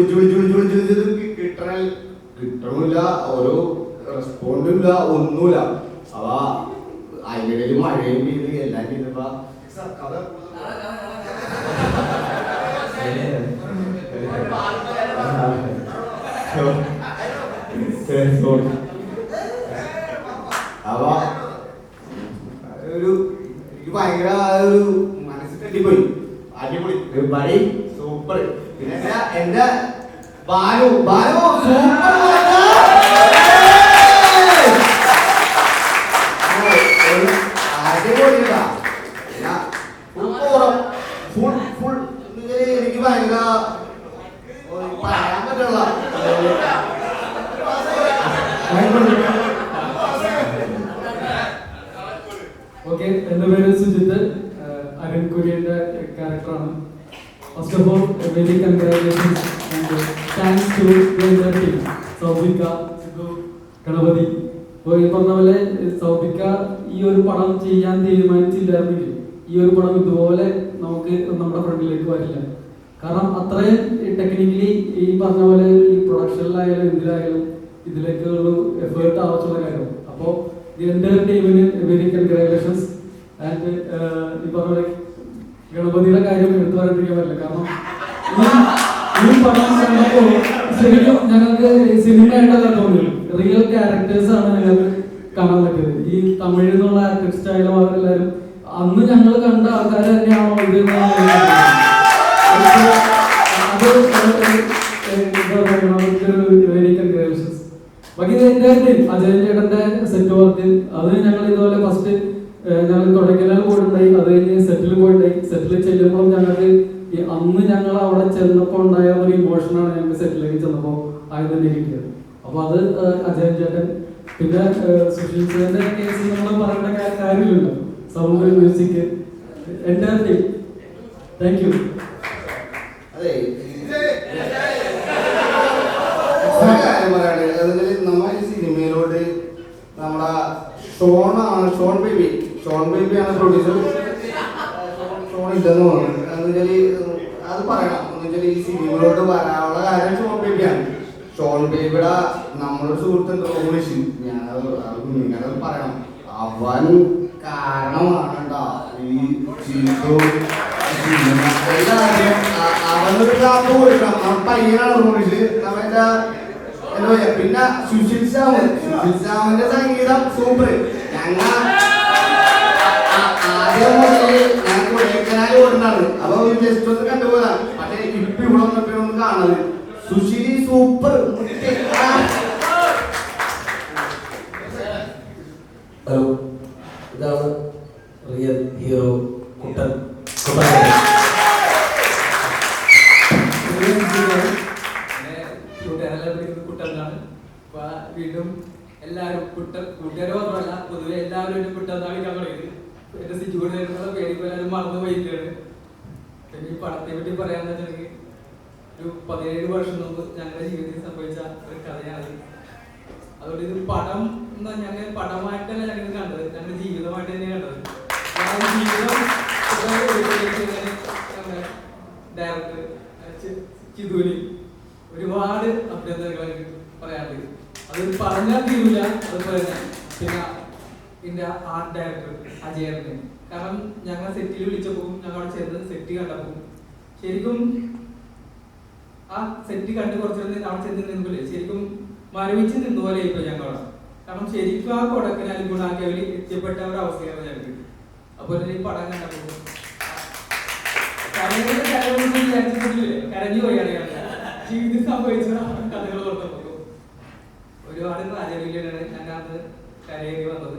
കിട്ടണില്ല, ഓരോ റെസ്പോണ്ടും ഇല്ല, ഒന്നുമില്ല. അവ അതിനിടയിൽ മഴയും പെയ്ത് എല്ലാം ചെയ്തപ്പോ അവ ഒരു എനിക്ക് ഭയങ്കര ഒരു മനസ്സിൽ തട്ടിപ്പോയി. അടിപൊളി പടി സൂപ്പർ. പിന്നെ എന്റെ ബാലു സൂപ്പർ. അടിപൊളിയാ. ഫുൾ എനിക്ക് ഭയങ്കര പറയാൻ പറ്റുള്ള. ഓക്കെ, എൻ്റെ പേര് സുജിത്ത്. അരുൺ കുര്യന്റെ ക്യാരക്ടറാണ്. First of all, very congratulations and thanks to the entire team. സൗബിക, Ganapathi. ഇപ്പോൾ ഈ പറഞ്ഞ പോലെ സൗബിക ഈ ഒരു പടം ചെയ്യാൻ തീരുമാനിച്ചില്ലായിരുന്നെങ്കിൽ ഈ ഒരു പടം ഇതുപോലെ നമുക്ക് നമ്മുടെ ഫ്രണ്ടിലേക്ക് വരില്ല. കാരണം അത്രയും ടെക്നിക്കലി ഈ പറഞ്ഞ പോലെ ഈ പ്രൊഡക്ഷനിലായാലും എന്തിലായാലും ഇതിലേക്കുള്ള എഫേർട്ട് ആവശ്യമുള്ള കാര്യം. അപ്പോൾ ദി എൻ്റയർ ടീമിന് വെരി കൺഗ്രാജുലേഷൻസ്. ആൻഡ് ഈ പറഞ്ഞ പോലെ ഗണപതിയുടെ കാര്യം എടുത്തു പറയാണ്ടിരിക്കാൻ പറ്റില്ല. കാരണം ഈ പടം കണ്ടപ്പോൾ ശരിക്കും ഞങ്ങൾക്ക് സിനിമയായിട്ടല്ല തോന്നിയത്, റിയൽ ക്യാരക്ടേഴ്സ് ആണ് ഞങ്ങൾക്ക് കാണാൻ പറ്റിയത്. ഈ തമിഴിൽ നിന്നുള്ള ആക്ടിങ് സ്റ്റൈലും അവരെല്ലാവരും അന്ന് ഞങ്ങൾ കണ്ട ആൾക്കാർ തന്നെയാണോ ഇത് വെരി കൺഗ്രാജുലേഷൻസ്. ബാക്കി അജയൻ ചേട്ടന്റെ സെറ്റ് വർക്ക് അത് ഞങ്ങൾ ഇതുപോലെ ഫസ്റ്റ് ഞങ്ങൾ കൊടൈക്കനാൽ പോയിട്ടുണ്ടായി, അത് കഴിഞ്ഞ് സെറ്റിൽ പോയിട്ടുണ്ടായി. സെറ്റിൽ ചെല്ലുമ്പോൾ ഞങ്ങൾക്ക് അന്ന് ഞങ്ങൾ അവിടെ ചെന്നപ്പോൾ ഉണ്ടായ ഒരു ഇമോഷനാണ് ഞങ്ങൾക്ക് സെറ്റിലേക്ക് ചെന്നപ്പോൾ ആയത് തന്നെ കിട്ടിയത്. അപ്പൊ അത് അജയൻ ചേട്ടൻ, പിന്നെ സുശീൽ ചേട്ടന്റെ കേസ് നമ്മൾ പറയേണ്ട കാര്യമില്ലല്ലോ. Sound, music, entire team, thank you. അതെ, കാര്യം പറയുകയാണെങ്കിൽ നമ്മൾ ഈ സിനിമയിലോട്ട് നമ്മുടെ ഷോൺ ബേബിയാണ് പ്രൊഡ്യൂസർ. ഷോൺ ഇല്ലെന്ന് തോന്നുന്നു. എന്ന് വെച്ചാൽ അത് പറയണം. എന്ന് വെച്ചാൽ ഈ സിനിമയിലോട്ട് വരാനുള്ള കാര്യം ഷോൺ ബേബിയാണ്. ഷോൺ ബേബിയുടെ നമ്മുടെ സുഹൃത്തുണ്ട് റോണിഷ്, ഞാനത് പറയണം. അവൻ കാരണമാണ് ഈ എല്ലാവരും അവനൊരു ക്ലാപ്പ് കൊടുക്കണം. അവൻ പയ്യനാണ് റോണിഷ്. അവൻ്റെ എന്താ പറയാ. പിന്നെ സുശീൽ ശ്യാമിന്റെ സംഗീതം സൂപ്പർ. ഞങ്ങൾ ആദ്യം മുതൽ ഞാൻ കൊടൈക്കനാൽ ഓടുന്നതാണ്. അപ്പൊ ജസ്റ്റ് ഒന്ന് കണ്ടുപോകാം. പക്ഷെ ഇപ്പൊ ഇവിടെ വന്നപ്പോഴൊന്നും കാണുന്നത് സുശീലി സൂപ്പർ. ഹലോ, ഇതാണ് റിയൽ ഹീറോ കുട്ടൻ. കുട്ടനാണ്. വീണ്ടും എല്ലാവരും കൂട്ടുകാരെ മാത്രമല്ല പൊതുവെ എല്ലാവരും കുട്ടനാണ് ഞങ്ങൾ. എന്റെ സിറ്റുവേഷനുള്ള പേര് എല്ലാവരും മറന്നു പോയിരിക്കുകയാണ്. ഈ പടത്തെ പറ്റി പറയാന്ന് വെച്ചിട്ടുണ്ടെങ്കിൽ ഒരു 17 വർഷം മുമ്പ് ഞങ്ങളുടെ ജീവിതത്തിൽ സംഭവിച്ച ഒരു കഥയാണ്. അതുകൊണ്ട് ഇത് പടം ഞങ്ങൾ പടമായിട്ടല്ല ഞങ്ങൾ കണ്ടത്, ഞങ്ങളുടെ ജീവിതമായിട്ട് തന്നെ കണ്ടത്. ഡയറക്ടർ ചിതുവിന് ഒരുപാട് അഭ്യർത്ഥനകൾ പറയാറുണ്ട്. അത് പറഞ്ഞാൽ തീരില്ല. അതുപോലെ തന്നെ പിന്നെ ഇതിന്റെ ആർട്ട് ഡയറക്ടർ അജയന്. കാരണം ഞങ്ങൾ സെറ്റിൽ വിളിച്ചപ്പോൾ ഞങ്ങൾ അവിടെ ചെന്ന് സെറ്റ് കണ്ടപ്പോൾ ശരിക്കും ആ സെറ്റ് കണ്ട് കുറച്ച് അവിടെ ചെന്ന് നിന്നപോലെ ശരിക്കും മരവിച്ച് നിന്നുപോലെ ഇപ്പൊ ഞങ്ങളവിടെ. കാരണം ശരിക്കും ആ കൊടക്കനാൽ ഗുണാക്കേവലി എത്തിപ്പെട്ട ഒരു അവസ്ഥയാണ് ഞങ്ങൾക്ക്. അപ്പോൾ ഈ പടം കണ്ടപ്പോൾ കരഞ്ഞു പോയാണ് ജീവിതത്തിൽ സംഭവിച്ച കഥകൾ ഓർത്തപ്പോൾ ഒരുപാട് ട്രാജഡിയിലാണ് ഞാൻ അന്ന് കരയേറി വന്നത്.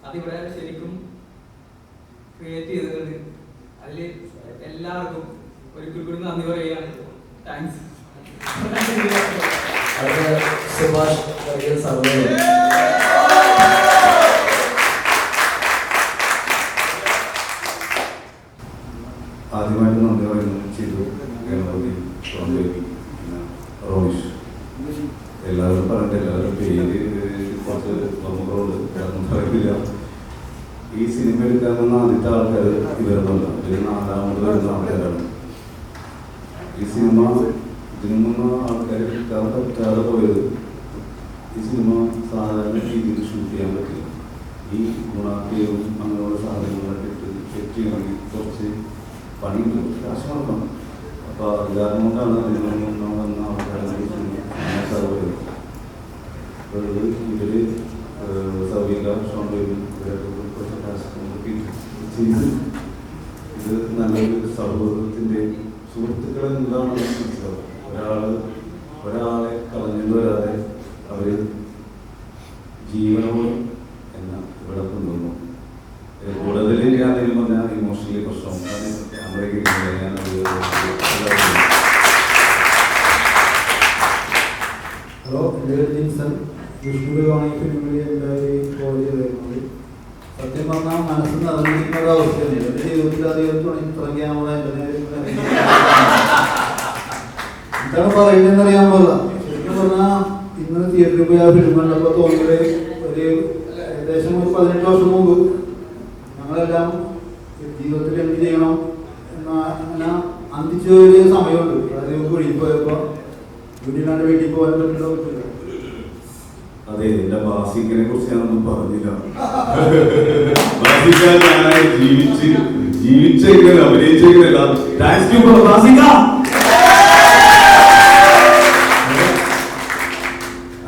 അതിവിടെ ശരിക്കും ക്രിയേറ്റ് ചെയ്തിട്ടുണ്ട്. അതിൽ എല്ലാവർക്കും ഒരിക്കൽ കൂടി നന്ദി പറയുകയാണ്. താങ്ക്സ്. സുഭാഷ് ആദ്യമായിട്ട് നന്ദി പറയുന്നത് ചെയ്തു ഗണപതി, റോണിഷ്, എല്ലാവരും പറഞ്ഞിട്ട് എല്ലാവരും പേര് കുറച്ച് നമുക്കുണ്ട് കാരണം പറയില്ല. ഈ സിനിമ എടുക്കാൻ വന്ന ആദ്യത്തെ ആൾക്കാർ ഇവരൊന്നുമല്ല, ഇത് 4ാമത് വരുന്ന ആൾക്കാരാണ്. ഈ സിനിമ ഇതിനു മുന്ന ആൾക്കാർ എടുക്കാൻ പറ്റാതെ പോയത് ഈ സിനിമ സാധാരണ രീതിയിൽ ഷൂട്ട് ചെയ്യാൻ പറ്റില്ല. ഈ ഗുണാക്കേവും അങ്ങനെയുള്ള സാധനങ്ങളൊക്കെ ഇട്ട് സെറ്റ് ചെയ്യണമെങ്കിൽ കുറച്ച് പണിയുണ്ട്, കാശ് നടക്കണം. അപ്പോൾ അത് കാരണം കൊണ്ടാണ് ഇതിനു മുന്ന വന്ന ആൾക്കാരെ സൗകര്യം. ഇവര് സൗകര്യ ഷോൺ ബേബി കുറച്ച് കാശ് ചെയ്ത് ഇത് നല്ലൊരു സൗഹൃദത്തിൻ്റെ സുഹൃത്തുക്കൾ എന്താണെന്ന് മനസ്സിലാവും. ഒരാളെ കളഞ്ഞു വരാതെ അവർ ജീവനോട് എന്ന ഇവിടെ കൊണ്ടുവന്നു. കൂടുതൽ ഞാൻ പറഞ്ഞാൽ ഇമോഷണലി പ്രശ്നം ക്യാമറ ഹലോ, എൻ്റെ പേര് ജിൻസൺ. വിഷ്ണുവാണ് ഈ ഫിലിമിൽ എല്ലാവരും കോൾ ചെയ്തിരുന്നത്. സത്യം പറഞ്ഞാൽ മനസ്സ് നിറഞ്ഞിരിക്കുന്ന ഒരു അവസ്ഥയാണ്. എൻ്റെ ജീവിതത്തിൽ അധികം തുടങ്ങി ക്യാമറ എൻ്റെ എന്താണ് പറയുന്നതെന്ന് അറിയാൻ പാടില്ല. ശരിക്കും പറഞ്ഞാൽ ഇന്ന് തിയേറ്ററിൽ പോയി ആ ഫിലിം കണ്ടപ്പോൾ തോന്നിയത് ഒരു ഏകദേശം ഒരു 18 വർഷം മുമ്പ് ഞങ്ങളെല്ലാം ജീവിതത്തിൽ എന്ത് ചെയ്യണം അങ്ങനെ അന്തിച്ച ഒരു സമയമുണ്ട്. അതായത് കുഴിയിൽ പോയപ്പോൾ വീട്ടിലാണ്ട് വീട്ടിൽ പോകാൻ പറ്റില്ല. അതെ, എന്റെ ബാസിക്കിനെ കുറിച്ച് ഞാനൊന്നും പറഞ്ഞില്ല. ജീവിച്ചെങ്കിലും അഭിനയിച്ചെങ്കിലല്ല. താങ്ക്സ് യു ഫോർ ബാസിക.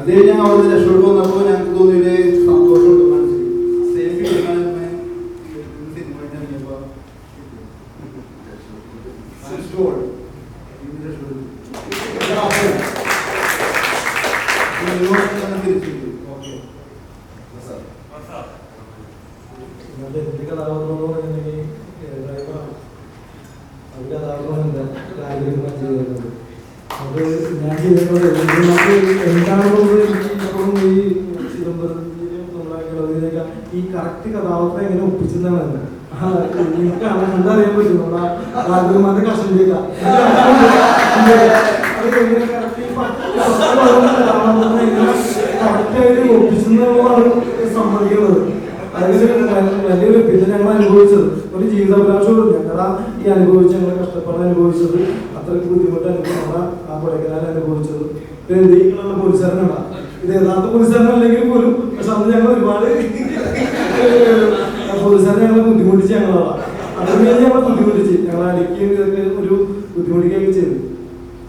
അതേ ഞാൻ അവിടെ രക്ഷപ്പെട്ടു വന്നപ്പോൾ ഞങ്ങൾക്ക് തോന്നിയൊരു സന്തോഷമുണ്ട് മനസ്സിൽ. സെയിം ഫീലിംഗാണ് സിനിമ കഴിഞ്ഞപ്പോൾ ഞാൻ ചെയ്തത് എന്താണെന്ന് ഈ കറക്റ്റ് കഥാപാത്രം എങ്ങനെ ഒപ്പിച്ചെന്നാണ് എനിക്ക് കണ്ടറിയാൻ പറ്റും. നമ്മളെ രാജകുമാറിന്റെ കഷ്ടമില്ല കറക്റ്റായിട്ട് ഒപ്പിച്ചെന്നുള്ളതാണ് സമ്മതിക്കുന്നത്. അതിന് വലിയൊരു പിന്നെ ഞങ്ങൾ അനുഭവിച്ചത് ഒരു ജീവിതാഭിലാഷമുണ്ട്. ഞങ്ങളാ ഈ അനുഭവിച്ച് ഞങ്ങൾ കഷ്ടപ്പാട് അനുഭവിച്ചത് അത്രയ്ക്ക് ബുദ്ധിമുട്ട് അനുഭവം ആ കൊടൈക്കനാൽ അനുഭവിച്ചത്. ഇതിലുള്ള പോലീസുകാരനാണ്. ഇത് യഥാർത്ഥ പോലീസുകാരൻ അല്ലെങ്കിൽ പോലും, പക്ഷെ അന്ന് ഞങ്ങൾ ഒരുപാട് പോലീസുകാരെ ഞങ്ങളെ ബുദ്ധിമുട്ടിച്ച് ഞങ്ങളാണ്. അതിന് വേണ്ടി ഞങ്ങളെ ബുദ്ധിമുട്ടിച്ച് ഞങ്ങൾ അടിക്കുകയും ഇതൊക്കെ ഒരു ബുദ്ധിമുട്ടിക്കുകയൊക്കെ ചെയ്തു.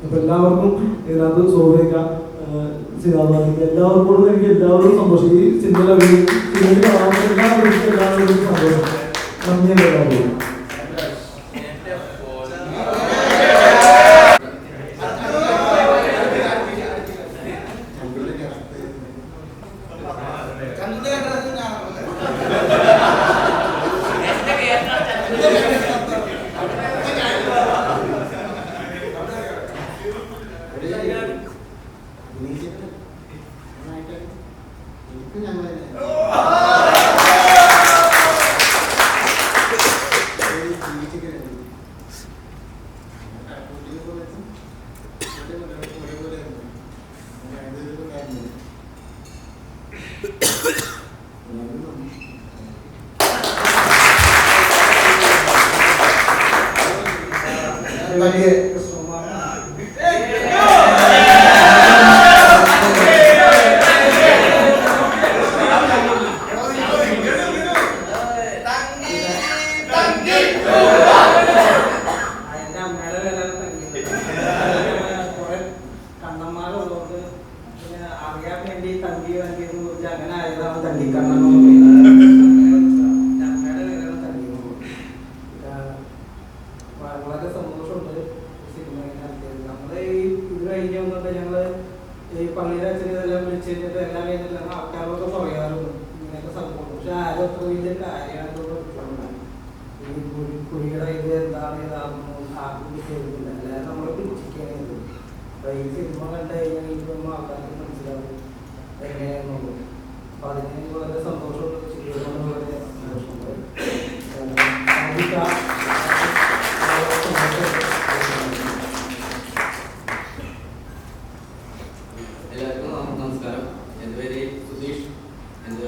അപ്പൊ എല്ലാവർക്കും ഇതിനകത്ത് സ്വാഭാവിക എല്ലാവർക്കും എനിക്ക് എല്ലാവരും സന്തോഷം. ഈ സിനിമയിൽ എല്ലാവരും സന്തോഷം. നന്ദി എല്ലാവരും. വളരെ സന്തോഷമുണ്ട് നമ്മള് ഈ ഇത് കഴിഞ്ഞ ഞങ്ങള് ഈ പള്ളിയുടെ അച്ഛനെല്ലാം വിളിച്ചിട്ട് എല്ലാം കഴിഞ്ഞിട്ട് ആൾക്കാരൊക്കെ പറയാറുണ്ട് ഇങ്ങനെയൊക്കെ സംഭവം. പക്ഷെ ആരും അത്ര വലിയ കാര്യമാണെന്നുള്ള ഈ കുഴിയുടെ ഇത് എന്താണ് ഇതാണെന്ന് ആർക്കും ചെയ്തിട്ടില്ല. അല്ലാതെ നമ്മള് പിടിച്ചിരിക്കുകയാണ്. അപ്പൊ ഈ സിനിമ കണ്ടു കഴിഞ്ഞാൽ ഇപ്പം ആൾക്കാർക്ക് മനസ്സിലാവും എങ്ങനെയാണെന്നുള്ളത്. അപ്പൊ അതിന് വളരെ സന്തോഷമുണ്ട്. ചെയ്യുന്നതുകൊണ്ട് വളരെ സന്തോഷമുണ്ട്. എല്ലാവർക്കും നമസ്കാരം. എൻ്റെ പേര് സുധീഷ്. എൻ്റെ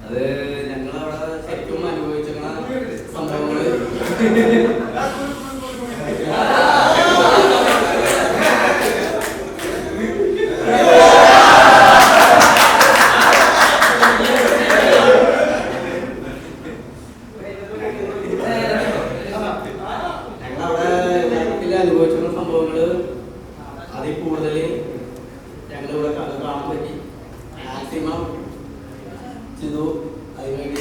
അത് ഞങ്ങളവിടെ ശരിക്കും അനുഭവിച്ചിരുന്ന സംഭവങ്ങൾ അനുഭവിച്ചിരുന്ന സംഭവങ്ങൾ അതിൽ കൂടുതൽ ഞങ്ങളിവിടെ കാണാൻ പറ്റി. മാക്സിമം ചെയ്തു. അതിനുവേണ്ടി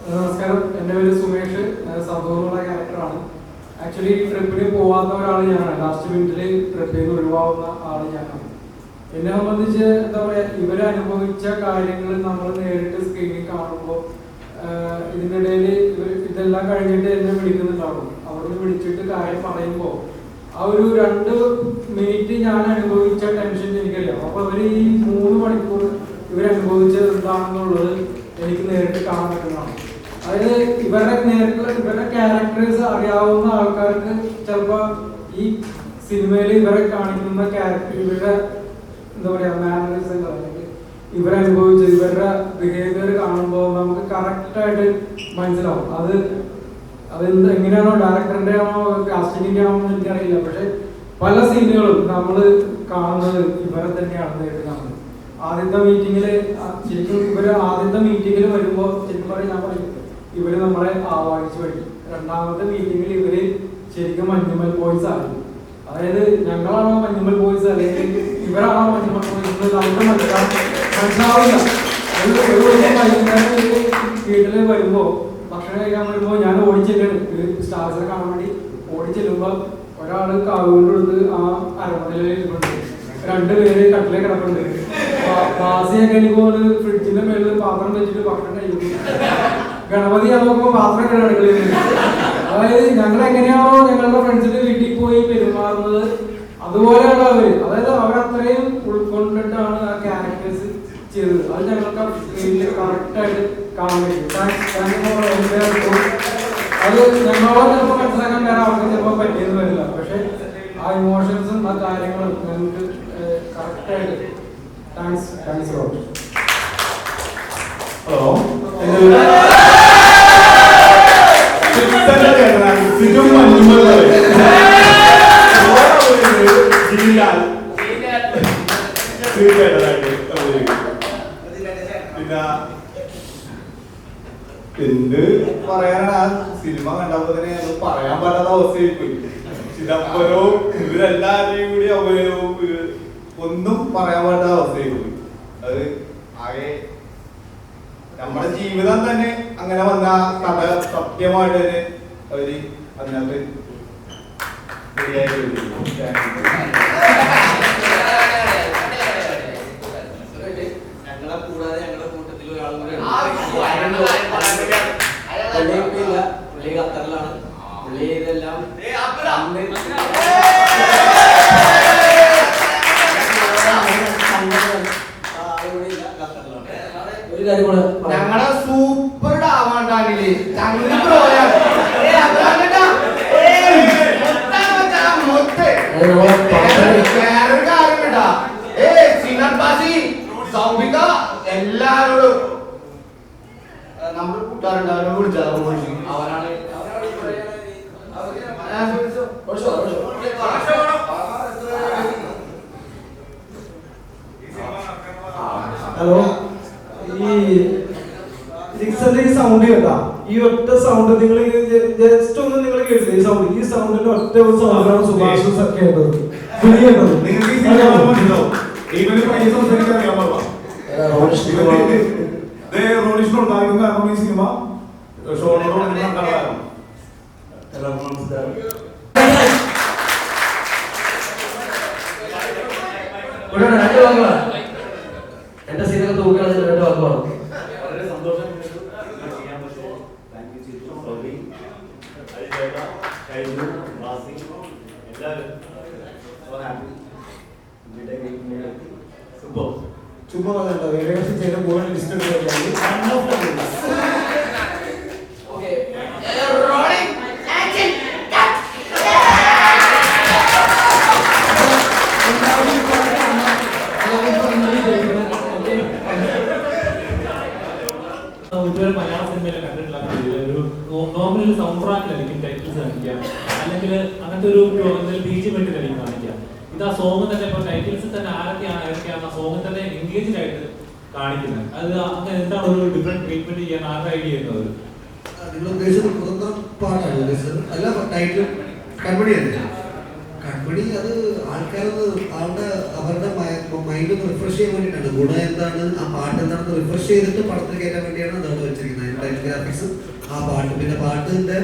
നമസ്കാരം. എൻ്റെ പേര് സുമേഷ്. സന്തോഷമുള്ള ക്യാരക്ടറാണ്. ആക്ച്വലി ട്രിപ്പിന് പോവാത്ത ഒരാൾ ഞാനാണ്. ലാസ്റ്റ് മിനിറ്റിൽ ട്രിപ്പിൽ നിന്ന് ഒഴിവാകുന്ന ആൾ ഞാനാണ്. എന്നെ സംബന്ധിച്ച് എന്താ പറയുക, ഇവരനുഭവിച്ച കാര്യങ്ങൾ നമ്മൾ നേരിട്ട് സ്ക്രീനിൽ കാണുമ്പോൾ ഇതിൻ്റെ ഇടയിൽ ഇതെല്ലാം കഴിഞ്ഞിട്ട് എന്നെ വിളിക്കുന്നുണ്ടാവും. അവിടുന്ന് വിളിച്ചിട്ട് കാര്യം പറയുമ്പോൾ ആ ഒരു 2 മിനിറ്റ് ഞാൻ അനുഭവിച്ച ടെൻഷൻ എനിക്കറിയാം. അപ്പൊ അവര് ഈ 3 മണിക്കൂർ ഇവരനുഭവിച്ചത് എന്താണെന്നുള്ളത് എനിക്ക് നേരിട്ട് കാണാൻ പറ്റുന്നതാണ്. അതായത് ഇവരുടെ ക്യാരക്ടേഴ്സ് അറിയാവുന്ന ആൾക്കാർക്ക് ചിലപ്പോൾ ഈ സിനിമയിൽ ഇവരെ കാണിക്കുന്ന ക്യാരക്ടർ, ഇവരുടെ എന്താ പറയുക മാനറിസം അല്ലെങ്കിൽ ഇവരനുഭവിച്ച ഇവരുടെ ബിഹേവിയർ കാണുമ്പോൾ നമുക്ക് കറക്റ്റായിട്ട് മനസ്സിലാവും. അത് എങ്ങനെയാണോ ഡയറക്ടറിന്റെ ആണോ കാസ്റ്റിംഗിന്റെ ആണോ എന്ന് എനിക്കറിയില്ല. പക്ഷെ പല സീനുകളും നമ്മൾ കാണുന്നത് ഇവരെ തന്നെയാണ് നേരിട്ട് കാണുന്നത്. ആദ്യത്തെ മീറ്റിങ്ങിൽ ശരിക്കും ആദ്യത്തെ മീറ്റിങ്ങിൽ വരുമ്പോൾ ശരിക്കും ഞാൻ പറയും ഇവര് നമ്മളെ ആവാഹിച്ചു വഴി. രണ്ടാമത്തെ മീറ്റിങ്ങിൽ ഇവര് ശരിക്കും മഞ്ഞുമൽ ബോയ്സ് ആണ്. അതായത് ഞങ്ങളാണോ മഞ്ഞുമൽ ബോയ്സ് അല്ലെങ്കിൽ ഇവരാണോ മഞ്ഞുമൽ ബോയ്സ് നമുക്ക് മനസ്സിലാവില്ല. വീട്ടിൽ വരുമ്പോ ഭക്ഷണം കഴിക്കാൻ വരുമ്പോ ഞാൻ ഓടിച്ചെല്ലാണ് സ്റ്റാർസിനെ കാണാൻ വേണ്ടി. ഓടിച്ചെല്ലുമ്പോ ഒരാള് കാവുകൊണ്ടെടുത്ത് ആ അരമണയിലിരിപ്പുണ്ട്, 2 പേര് കട്ടിലെ കിടപ്പുണ്ട്. ബാസിയൊക്കെ എനിക്ക് ഫ്രിഡ്ജിന്റെ മേളിൽ പാത്രം വെച്ചിട്ട് ഭക്ഷണം കഴിക്കും. ഗണപതി ആകുമ്പോ പാത്രം കിടക്കുന്നത്. അതായത് ഞങ്ങൾ എങ്ങനെയാണോ ഞങ്ങളുടെ ഫ്രണ്ട്സിന്റെ വീട്ടിൽ പോയി പെരുമാറുന്നത് അതുപോലെയാണ് അവര്. അതായത് അവരത്രയും ഉൾക്കൊണ്ടിട്ടാണ് ആ ക്യാരക്ടേഴ്സ് ചെയ്തത്. അത് ഞങ്ങൾക്ക് കറക്റ്റായിട്ട് കാണാൻ പറ്റും. അത് ഞങ്ങളോട് ചിലപ്പോൾ മനസ്സിലാക്കാൻ വേറെ ആൾക്കും ചിലപ്പോൾ പറ്റിയെന്ന് വരില്ല. പക്ഷെ ആ ഇമോഷൻസും ആ കാര്യങ്ങളും ഞങ്ങൾക്ക് കറക്റ്റായിട്ട് താങ്ക്സ്. ഹലോ, എന്ത് പറയാനാണ്? ആ സിനിമ കണ്ടപ്പോ തന്നെ പറയാൻ പറ്റാത്ത അവസ്ഥയായി പോയി. ചിദംബരവും ഇവരെല്ലാവരെയും കൂടി അവയവും ഒന്നും പറയാൻ പറ്റാത്ത അവസ്ഥയായി പോയി. അത് ആകെ നമ്മുടെ ജീവിതം തന്നെ അങ്ങനെ വന്ന കഥ സത്യമായിട്ട് തന്നെ അവര് അതിനകത്ത് ഞങ്ങളെ കൂടാതെ ഞങ്ങളുടെ കൂട്ടത്തിൽ ഒരാളും കൂടെ പുള്ളി ഖത്തറിലാണ്. പുള്ളി ഇതെല്ലാം ഞങ്ങളെ സൂപ്പർ ഡാമാണ്ടാണില്ലേ എല്ലാരോടും നമ്മുടെ കൂട്ടുകാരുണ്ട് അവരോട് വിളിച്ചാൽ അവരാണ് ഹലോ, ഈ സിക്സിന്റെ ഈ സൗണ്ട് കേട്ടാ, ഈ ഒറ്റ സൗണ്ട് നിങ്ങൾ ജസ്റ്റ് ഒന്ന് നിങ്ങൾ കേട്ടില്ല. ഈ സൗണ്ടിന്റെ ഒറ്റ ഒരു സൗണ്ടാണ് സുഭാഷ് കേട്ടത്. റോഡിഷ്ണുണ്ടാകുന്ന കാരണം ഈ സിനിമ ഷോണോട് കാരണം. എല്ലാവർക്കും നമസ്കാരം. എന്റെ സീനൊക്കെ തൂക്കുകയാണ് 2 വാക്കുമാണ്. വളരെ സന്തോഷം ചെയ്യാൻ പറ്റുമോ? ചുമ്മാ വേറെ ചെയ്ത പോകാൻ ലിസ്റ്റ് ഇതുവരെ മലയാള സിനിമയിൽ കണ്ടിട്ടുള്ള ഒരു നോർമൽ സൗണ്ട് ട്രാക്കിലായിരിക്കും ടൈറ്റിൽസ് കാണിക്കുക, അല്ലെങ്കിൽ അങ്ങനത്തെ ഒരു ബീജിമെന്റിലായിരിക്കും കാണിക്കുക. ഇത് ആ സോങ് തന്നെ ഇപ്പൊ ടൈറ്റിൽസ് തന്നെ ആരൊക്കെയാണ് ആ സോങ് തന്നെ എൻഗേജ്ഡ് ആയിട്ട് കാണിക്കുന്നത്. അത് അങ്ങനെ എന്താണ് ഒരു ഡിഫറെന്റ് ട്രീറ്റ്മെന്റ് ചെയ്യാൻ ആരുടെ ഐഡിയ ചെയ്യുന്നത്? നിങ്ങൾ ഉദ്ദേശിച്ചത് സ്വതന്ത്ര പാട്ടാണ് ഉദ്ദേശിച്ചത്? അല്ല, ടൈറ്റിൽ കൺമണിയല്ല. കൺമണി അത് ആൾക്കാരൊന്ന് അവരുടെ മൈൻഡ് ഒന്ന് റിഫ്രഷ് ചെയ്യാൻ വേണ്ടിയിട്ടാണ്. ഗുണം എന്താണ്, ആ പാട്ട് എന്താണെന്ന് റിഫ്രഷ് ചെയ്തിട്ട് പടത്തിൽ കയറ്റാൻ വേണ്ടിയാണ് അതവിടെ വെച്ചിരിക്കുന്നത്. അതിന്റെ ടൈറ്റിൽ ഗ്രാഫിക്സും ആ പാട്ട്, പിന്നെ പാട്ടിന്റെ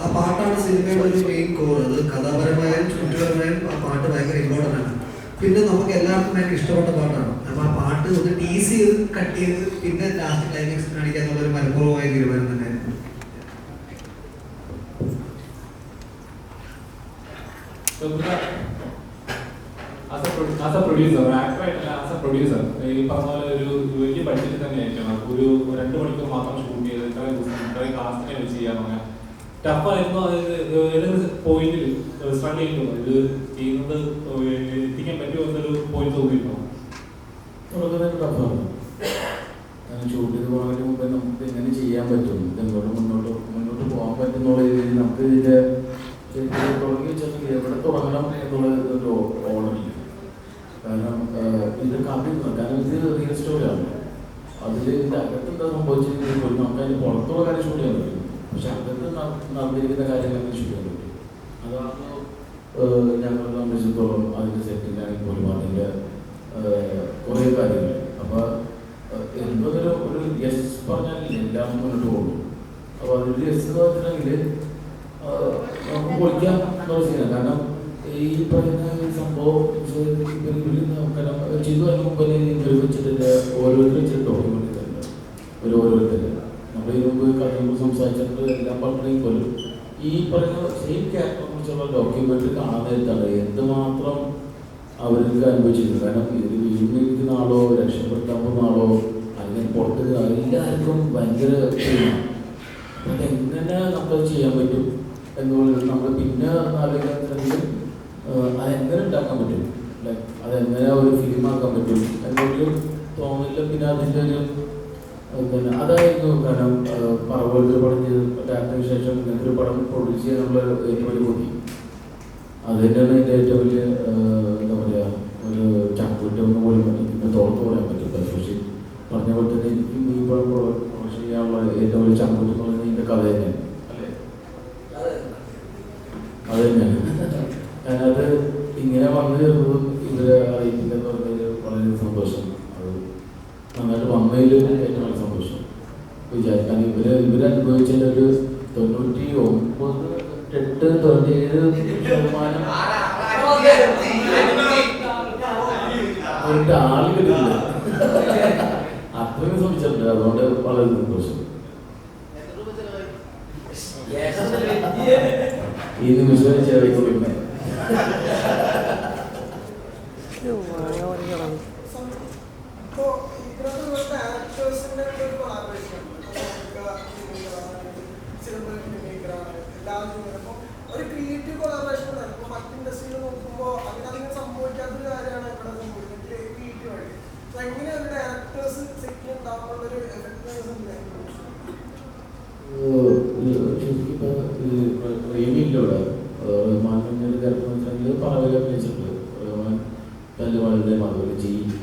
ആ പാട്ടാണ് സിനിമയുടെ ഒരു മെയിൻ കോർ. അത് കഥാപരമായും ചുറ്റുപരമായും ആ പാട്ട് ഭയങ്കര ഇമ്പോർട്ടൻ്റ് ആണ്. പിന്നെ നമുക്ക് എല്ലാവർക്കും ഭയങ്കര ഇഷ്ടപ്പെട്ട പാട്ടാണ്. അപ്പൊ ആ പാട്ട് ഒന്ന് ടീസ് ചെയ്ത് കട്ട് ചെയ്ത് പിന്നെ ലാസ്റ്റ് ക്ലൈമാക്സ് കാണിക്കുക എന്നുള്ളൊരു മനഃപൂർവ്വമായ തീരുമാനം തന്നെയായിരുന്നു. As a പ്രൊഡ്യൂസർ, ആക്ടറായിട്ടല്ല, ആസ് എ പ്രൊഡ്യൂസർ ഈ പറഞ്ഞ പോലെ ഒരു വലിയ ബഡ്ജറ്റ് തന്നെ ആയിരിക്കണം. ഒരു 2 മണിക്കൂർ മാത്രം ഷൂട്ട് ചെയ്ത് ഇത്രയും ദിവസം ഇത്രയും കാസ്റ്റിനെ വെച്ച് ചെയ്യാൻ പറഞ്ഞാൽ ടഫായിരുന്നു. ഏതെങ്കിലും പോയിന്റിൽ സ്ട്രഗിൾ ചെയ്യുന്നു, ഇത് ചെയ്യുന്നത് എത്തിക്കാൻ പറ്റുമോ എന്നൊരു പോയിന്റ് തോന്നിയിട്ടുണ്ടോ? തുടക്കത്തിൽ ടഫാണ്. ഷൂട്ട് ചെയ്ത് പോകുന്നതിന് മുമ്പേ നമുക്ക് എങ്ങനെ ചെയ്യാൻ പറ്റും, ഇതെങ്ങോട്ട് മുന്നോട്ട് പോകാൻ പറ്റുന്നുള്ള രീതിയിൽ നമുക്ക് ഇതിൻ്റെ തുടങ്ങി വെച്ചിട്ടുണ്ടെങ്കിൽ എവിടെ തുടങ്ങണം എന്നുള്ളൊരു ഓർഡറില്ല. കാരണം ഇത് കാത്തിരുന്നു, കാരണം ഇത് റിയൽ സ്റ്റോറിയാണ്. അതിൽ ഇതിൻ്റെ അകത്ത് എന്താ സംഭവിച്ചിരിക്കുന്നത് പോലും നമുക്ക് അതിന് പുറത്തുള്ള കാര്യം ഷൂട്ട് ചെയ്യാൻ പറ്റും, പക്ഷെ അകത്ത് നടന്നിരിക്കുന്ന കാര്യങ്ങൾ ഷൂട്ട് ചെയ്യാൻ പറ്റും. അതാണ് ഞങ്ങൾ സംബന്ധിച്ചിടത്തോളം അതിൻ്റെ സെറ്റിലാണെങ്കിൽ പോലും അതിൻ്റെ കുറേ കാര്യങ്ങൾ. അപ്പോൾ എന്തൊരു യെസ് പറഞ്ഞാൽ എല്ലാം മുന്നോട്ട് പോകും. അപ്പോൾ അതൊരു യെസ് എന്ന് പറഞ്ഞിട്ടുണ്ടെങ്കിൽ നമുക്ക് പൊളിക്കാൻ എന്നുള്ള സീനാണ്. കാരണം ഈ പറയുന്ന സംഭവം ചെയ്തു അതിന് മുമ്പ് വെച്ചിട്ട് ഓരോരുത്തർ വെച്ചിട്ട് ഡോക്യുമെന്റ് തന്നെ ഓരോരുത്തർ നമ്മൾ ഇതിന് മുമ്പ് കഥകൾ സംസാരിച്ചിട്ട് എല്ലാം പറഞ്ഞെങ്കിൽ പോലും ഈ പറയുന്ന സെയിം ക്യാരക്ടറിനെ കുറിച്ചുള്ള ഡോക്യുമെന്റ് കാണാൻ നേരത്താണ് എന്തുമാത്രം അവർക്ക് അനുഭവിച്ചിരുന്നത്. കാരണം ഇതിൽ വീടിരിക്കുന്ന ആളോ രക്ഷപ്പെടുത്താൻ പോകുന്ന ആളോ അല്ലെങ്കിൽ പുറത്ത് എല്ലാവർക്കും ഭയങ്കര അതെങ്ങനെ നമുക്കത് ചെയ്യാൻ പറ്റും എന്നുള്ളത് നമ്മൾ പിന്നെ ആലോചിക്കാന്നുണ്ടെങ്കിൽ അതെങ്ങനെ ഉണ്ടാക്കാൻ പറ്റും, ലൈക്ക് അതെങ്ങനെ ഒരു ഫിലിമാക്കാൻ പറ്റും എന്നൊരു തോന്നില്ല. പിന്നെ അതിൻ്റെ ഒരു പിന്നെ അതായിരുന്നു. കാരണം പറവൊരു പടം ചെയ്ത് ഡയറക്ടറിന് ശേഷം ഇങ്ങനത്തെ ഒരു പടം പ്രൊഡ്യൂസ് ചെയ്യാൻ നമ്മൾ ഏറ്റവും വലിയ ബുദ്ധി അത് തന്നെയാണ് എൻ്റെ ഏറ്റവും വലിയ എന്താ പറയുക ഒരു ചങ്കുറ്റെന്ന് പോലും എനിക്ക് തോർത്ത് പറയാൻ പറ്റും. പക്ഷേ പറഞ്ഞ പോലെ തന്നെ എനിക്കും ഈ പടം പ്രൊഡക്ഷൻ ചെയ്യാനുള്ള ഏറ്റവും വലിയ ചങ്കുറ്റം എന്ന് പറയുന്നത് ഇതിൻ്റെ കഥ തന്നെയാണ്. അല്ലേ? അത് തന്നെയാണ്. ഞാനത് ഇങ്ങനെ വന്നു ചേർന്നതും ഇവരെ അറിയിപ്പില്ലെന്ന് പറഞ്ഞതിൽ വളരെ സന്തോഷം. അത് നന്നായിട്ട് വന്നതിൽ ഏറ്റവും വലിയ സന്തോഷം വിചാരിക്കാൻ. ഇവരനുഭവിച്ചതിൻ്റെ ഒരു 99-97% ആള് കിട്ടില്ല. അത്രയും ശ്രമിച്ചിട്ടുണ്ട്. അതുകൊണ്ട് വളരെ സന്തോഷം. ഈ നിമിഷം ചെറിയ ഒരു ക്രിയേറ്റീവ് കൊളാബറേഷൻ മറ്റ് ഇൻഡസ്ട്രിയിൽ നോക്കുമ്പോൾ അങ്ങനെ സംഭവിക്കാത്തൊരു കാര്യമാണ് ഇവിടെ സംഭവിക്കുന്നത് ക്രിയേറ്റീവ് ആയിട്ട്. സോ എങ്ങനെയാണ് ഡയറക്ടേഴ്സ് സെറ്റിൽ ഉണ്ടാവാനുള്ളൊരു എഫക്റ്റീവ്നെസ് റീമിയിലൂടെ റഹ്മാൻ്റെ ക്യാരക്ടർ പറവല അഭിനയിച്ചിട്ടുണ്ട്. റഹ്മാൻ തല്ലുമാളുടെ മകൾ ജീന്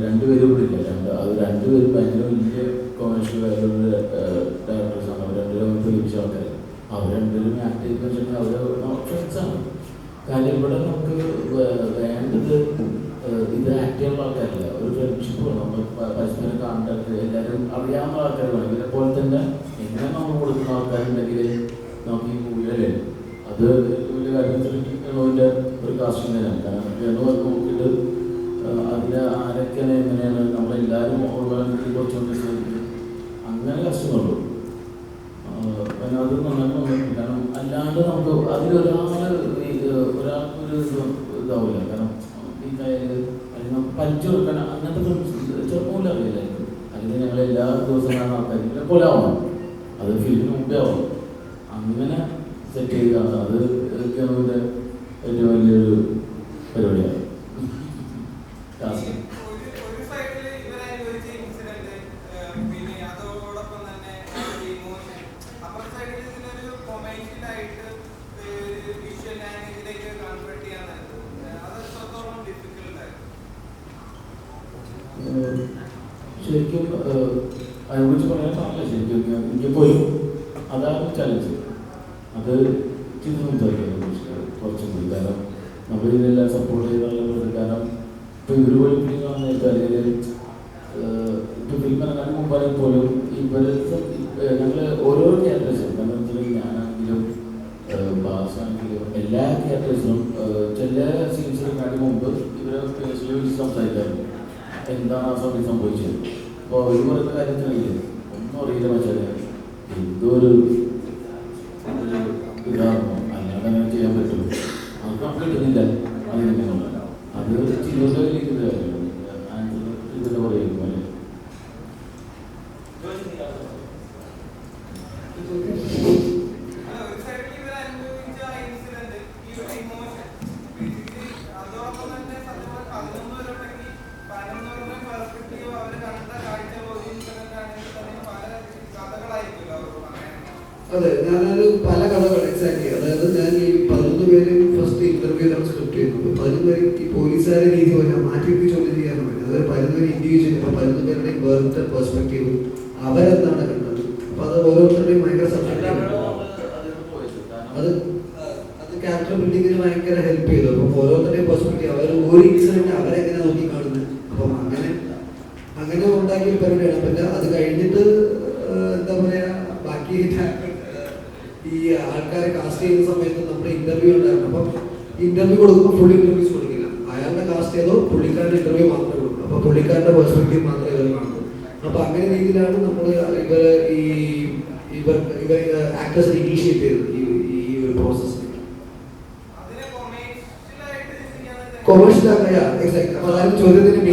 രണ്ടുപേരും ഇവിടെ ഇല്ല. അത് രണ്ടുപേരും ഭയങ്കര വലിയ കൊമേഴ്ഷ്യൽ വാല്യുള്ള ഡയറക്ടേഴ്സാണ്. അവർ രണ്ടുപേരും ഫിലിംസ് ആൾക്കാർ. അവർ രണ്ടുപേരും ആക്ട് ചെയ്തെന്ന് വെച്ചിട്ടുണ്ടെങ്കിൽ അവർ ഫ്രണ്ട്സാണ്. കാര്യം ഇവിടെ നമുക്ക് വേണ്ടത് ഇത് ആക്ട് ചെയ്യാനുള്ള ആൾക്കാരില്ല, ഒരു ഫ്രണ്ട്ഷിപ്പ് വേണം. നമ്മൾ പരസ്പരം കാണേണ്ടത് എല്ലാവരും അറിയാവുന്ന ആൾക്കാർ വേണം. ഇതേപോലെ തന്നെ എങ്ങനെ നമ്മൾ കൊടുക്കുന്ന ആൾക്കാരുണ്ടെങ്കിൽ നമുക്ക് ഈ മൂവിയിലല്ലേ അത് വലിയ കാര്യത്തിൻ്റെ ഒരു കാസ്റ്റിംഗ് തന്നെയാണ്. കാരണം അത് നോക്കിയിട്ട് അതിൻ്റെ ആരൊക്കെയാണ് എങ്ങനെയാണ് നമ്മളെല്ലാവരും കുറച്ചുകൊണ്ട് അങ്ങനെ കഷ്ടങ്ങളുള്ളൂ. കാരണം അത് നന്നായിട്ട് വന്നിട്ടുണ്ട്. കാരണം അല്ലാണ്ട് നമുക്ക് ഒരാൾക്കൊരു ഇതാവില്ല. കാരണം ഈ കയ്യിൽ അല്ലെങ്കിൽ പരിചയം കൊടുക്കാൻ അങ്ങനത്തെ ചെറുപ്പമില്ല അറിയില്ലായിരുന്നു. അല്ലെങ്കിൽ ഞങ്ങൾ എല്ലാ ദിവസവും കാണുന്ന ആൾക്കാർ പോലെ ആവണം, അത് ഫിലിമിന് മുമ്പേ ആവണം. അങ്ങനെ സെറ്റ് ചെയ്യുകയാണ്. അത് ഇതിൻ്റെ ഏറ്റവും വലിയൊരു പരിപാടിയാണ്. ശരിക്കും അതിനെക്കുറിച്ച് പറയാൻ പാടില്ല. ശരിക്കും എനിക്ക് പോയി അതാണ് ചലഞ്ച്. അത് ചെയ്ത് സംസാരിക്കുന്നത് കുറച്ചും കൂടി. കാരണം നമ്മൾ ഇതിനെല്ലാം സപ്പോർട്ട് ചെയ്തുള്ള കാരണം ഇപ്പോൾ ഇവർ പോലും ഫിലിം കാണുന്ന അല്ലെങ്കിൽ ഇപ്പോൾ ഫിലിം ഇറങ്ങാൻ മുമ്പാണെങ്കിൽ പോലും ഇവർ ഞങ്ങൾ ഓരോ ക്യാരക്ടേഴ്സും കാരണം വെച്ചാൽ ഞാനാണെങ്കിലും ബാസാണെങ്കിലും എല്ലാ ക്യാരക്ടേഴ്സിനും ചില സീൻസിനെക്കാട്ടി മുമ്പ് ഇവരെ പേഴ്സണലി വിളിച്ച് സംസാരിക്കാറുണ്ട്. എന്താണ് ആ സമയം സംഭവിച്ചത്. അപ്പോൾ അവർ പറയുന്ന കാര്യത്തിനില്ല ഒന്നും അറിയില്ല. വെച്ചാൽ എന്തോ ഇതാണോ അല്ലാതെ അങ്ങനെ ചെയ്യാൻ പറ്റുള്ളൂ. അത് നമുക്ക് കിട്ടുന്നില്ല. അതിനെങ്ങനെയുള്ള അത് അതെ, ഞാനത് പല കഥകൾ എക്സാക്ട്ലി, അതായത് ഞാൻ ഈ 11 പേര് ഫസ്റ്റ് ഇന്റർവ്യൂലാണ് സ്ക്രിപ്റ്റ് ചെയ്യുന്നത്. 11 പേര് ഈ പോലീസുകാരെ രീതി പോലെ മാറ്റി ചോദ്യം ചെയ്യാനും പറ്റും. അതായത് 11 പേര് ഇൻഡിവിജ്വൽ, ഇപ്പൊ 11 പേരുടെയും വേറിട്ട പെർസ്പെക്റ്റീവ് അവരെന്താണ് കണ്ടത്, അപ്പൊ അത് ഓരോരുത്തരുടെയും ഭയങ്കര സബ്ജക്റ്റീവ്. അത് ക്യാരക്ടർ ബിൽഡിങ്ങിന് ഭയങ്കര ഹെൽപ്പ് ചെയ്തു. അപ്പം ഓരോരുത്തരുടെയും പെർസ്പെക്റ്റീവ്, അവർ ഒരു ഇൻസിഡന്റ് അവരെങ്ങനെ നോക്കി കാണുന്നത്, അപ്പം അങ്ങനെ ഉണ്ടാക്കിയ പരിപാടിയാണ്. പിന്നെ അത് കഴിഞ്ഞിട്ട് എന്താ പറയാ, ബാക്കി ഈ ആൾക്കാരെ കാസ്റ്റ് ചെയ്യുന്ന സമയത്ത് നമ്മുടെ ഇന്റർവ്യൂ ഉണ്ടായിരുന്നു. അപ്പം ഇന്റർവ്യൂ കൊടുക്കുമ്പോൾ ഫുൾ ഇന്റർവ്യൂസ് കൊടുക്കില്ല. അയാളുടെ കാസ്റ്റ് ചെയ്തോ പുള്ളിക്കാരുടെ ഇന്റർവ്യൂ മാത്രമേ കൊടുക്കൂ. അപ്പൊ പുള്ളിക്കാരുടെ പെർസ്പെക്റ്റീവ് മാത്രമേ ഇവർ കാണൂ. അപ്പൊ അങ്ങനെ രീതിയിലാണ് നമ്മൾ ഇവർ ആക്ടേഴ്സ് ഇനീഷ്യേറ്റ് ചെയ്തത് ഈ ഒരു പ്രോസസ്. കൊമേഴ്ഷ്യൽ ആക്കുക, എക്സാക്ട്. അപ്പൊ അതായത് ചോദ്യത്തിന്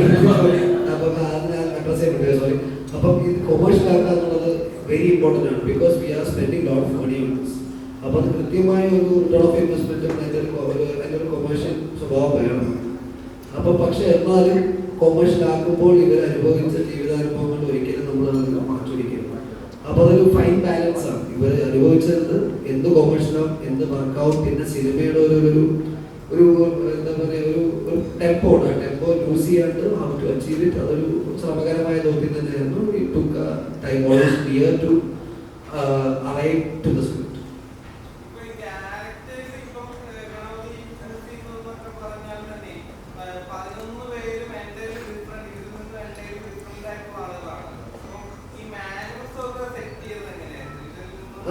അപ്പം ഞാൻ അഡ്രസ് ചെയ്യാൻ സോറി. അപ്പം ഇത് കൊമേഴ്ഷ്യൽ ആക്കുക എന്നുള്ളത് വെരി ഇമ്പോർട്ടൻ്റ് ആണ്. Because we are spending lot of money on this. അപ്പം അത് കൃത്യമായ ഒരു റിട്ടേൺ ഓഫ് ഇൻവെസ്റ്റ്മെന്റും അതിൻ്റെ ഒരു കൊമേഴ്ഷ്യൽ സ്വഭാവം വേണം. അപ്പം പക്ഷെ എന്നാലും കൊമേഴ്ഷ്യൽ ആക്കുമ്പോൾ ഇവർ അനുഭവിച്ച ജീവിതാനുഭവങ്ങൾ ഒരിക്കലും നമ്മൾ മാറ്റിവെക്കണം. അപ്പോൾ അതൊരു ഫൈൻ ബാലൻസ് ആണ്. ഇവർ അനുഭവിച്ചത് എന്ത് കൊമേഴ്ഷ്യലാവും, എന്ത് വർക്കാവും, പിന്നെ സിനിമയുടെ ഒരു എന്താ പറയുക, ഒരു ടെമ്പോ ഉണ്ട്. ആ ടെമ്പോ ലൂസ് ചെയ്യാണ്ട് ഹൗ ടു അച്ചീവ് ഇറ്റ്, അതൊരു ശ്രമകരമായ ദൗത്യം തന്നെയായിരുന്നു. It took time almost year to arrive to the script.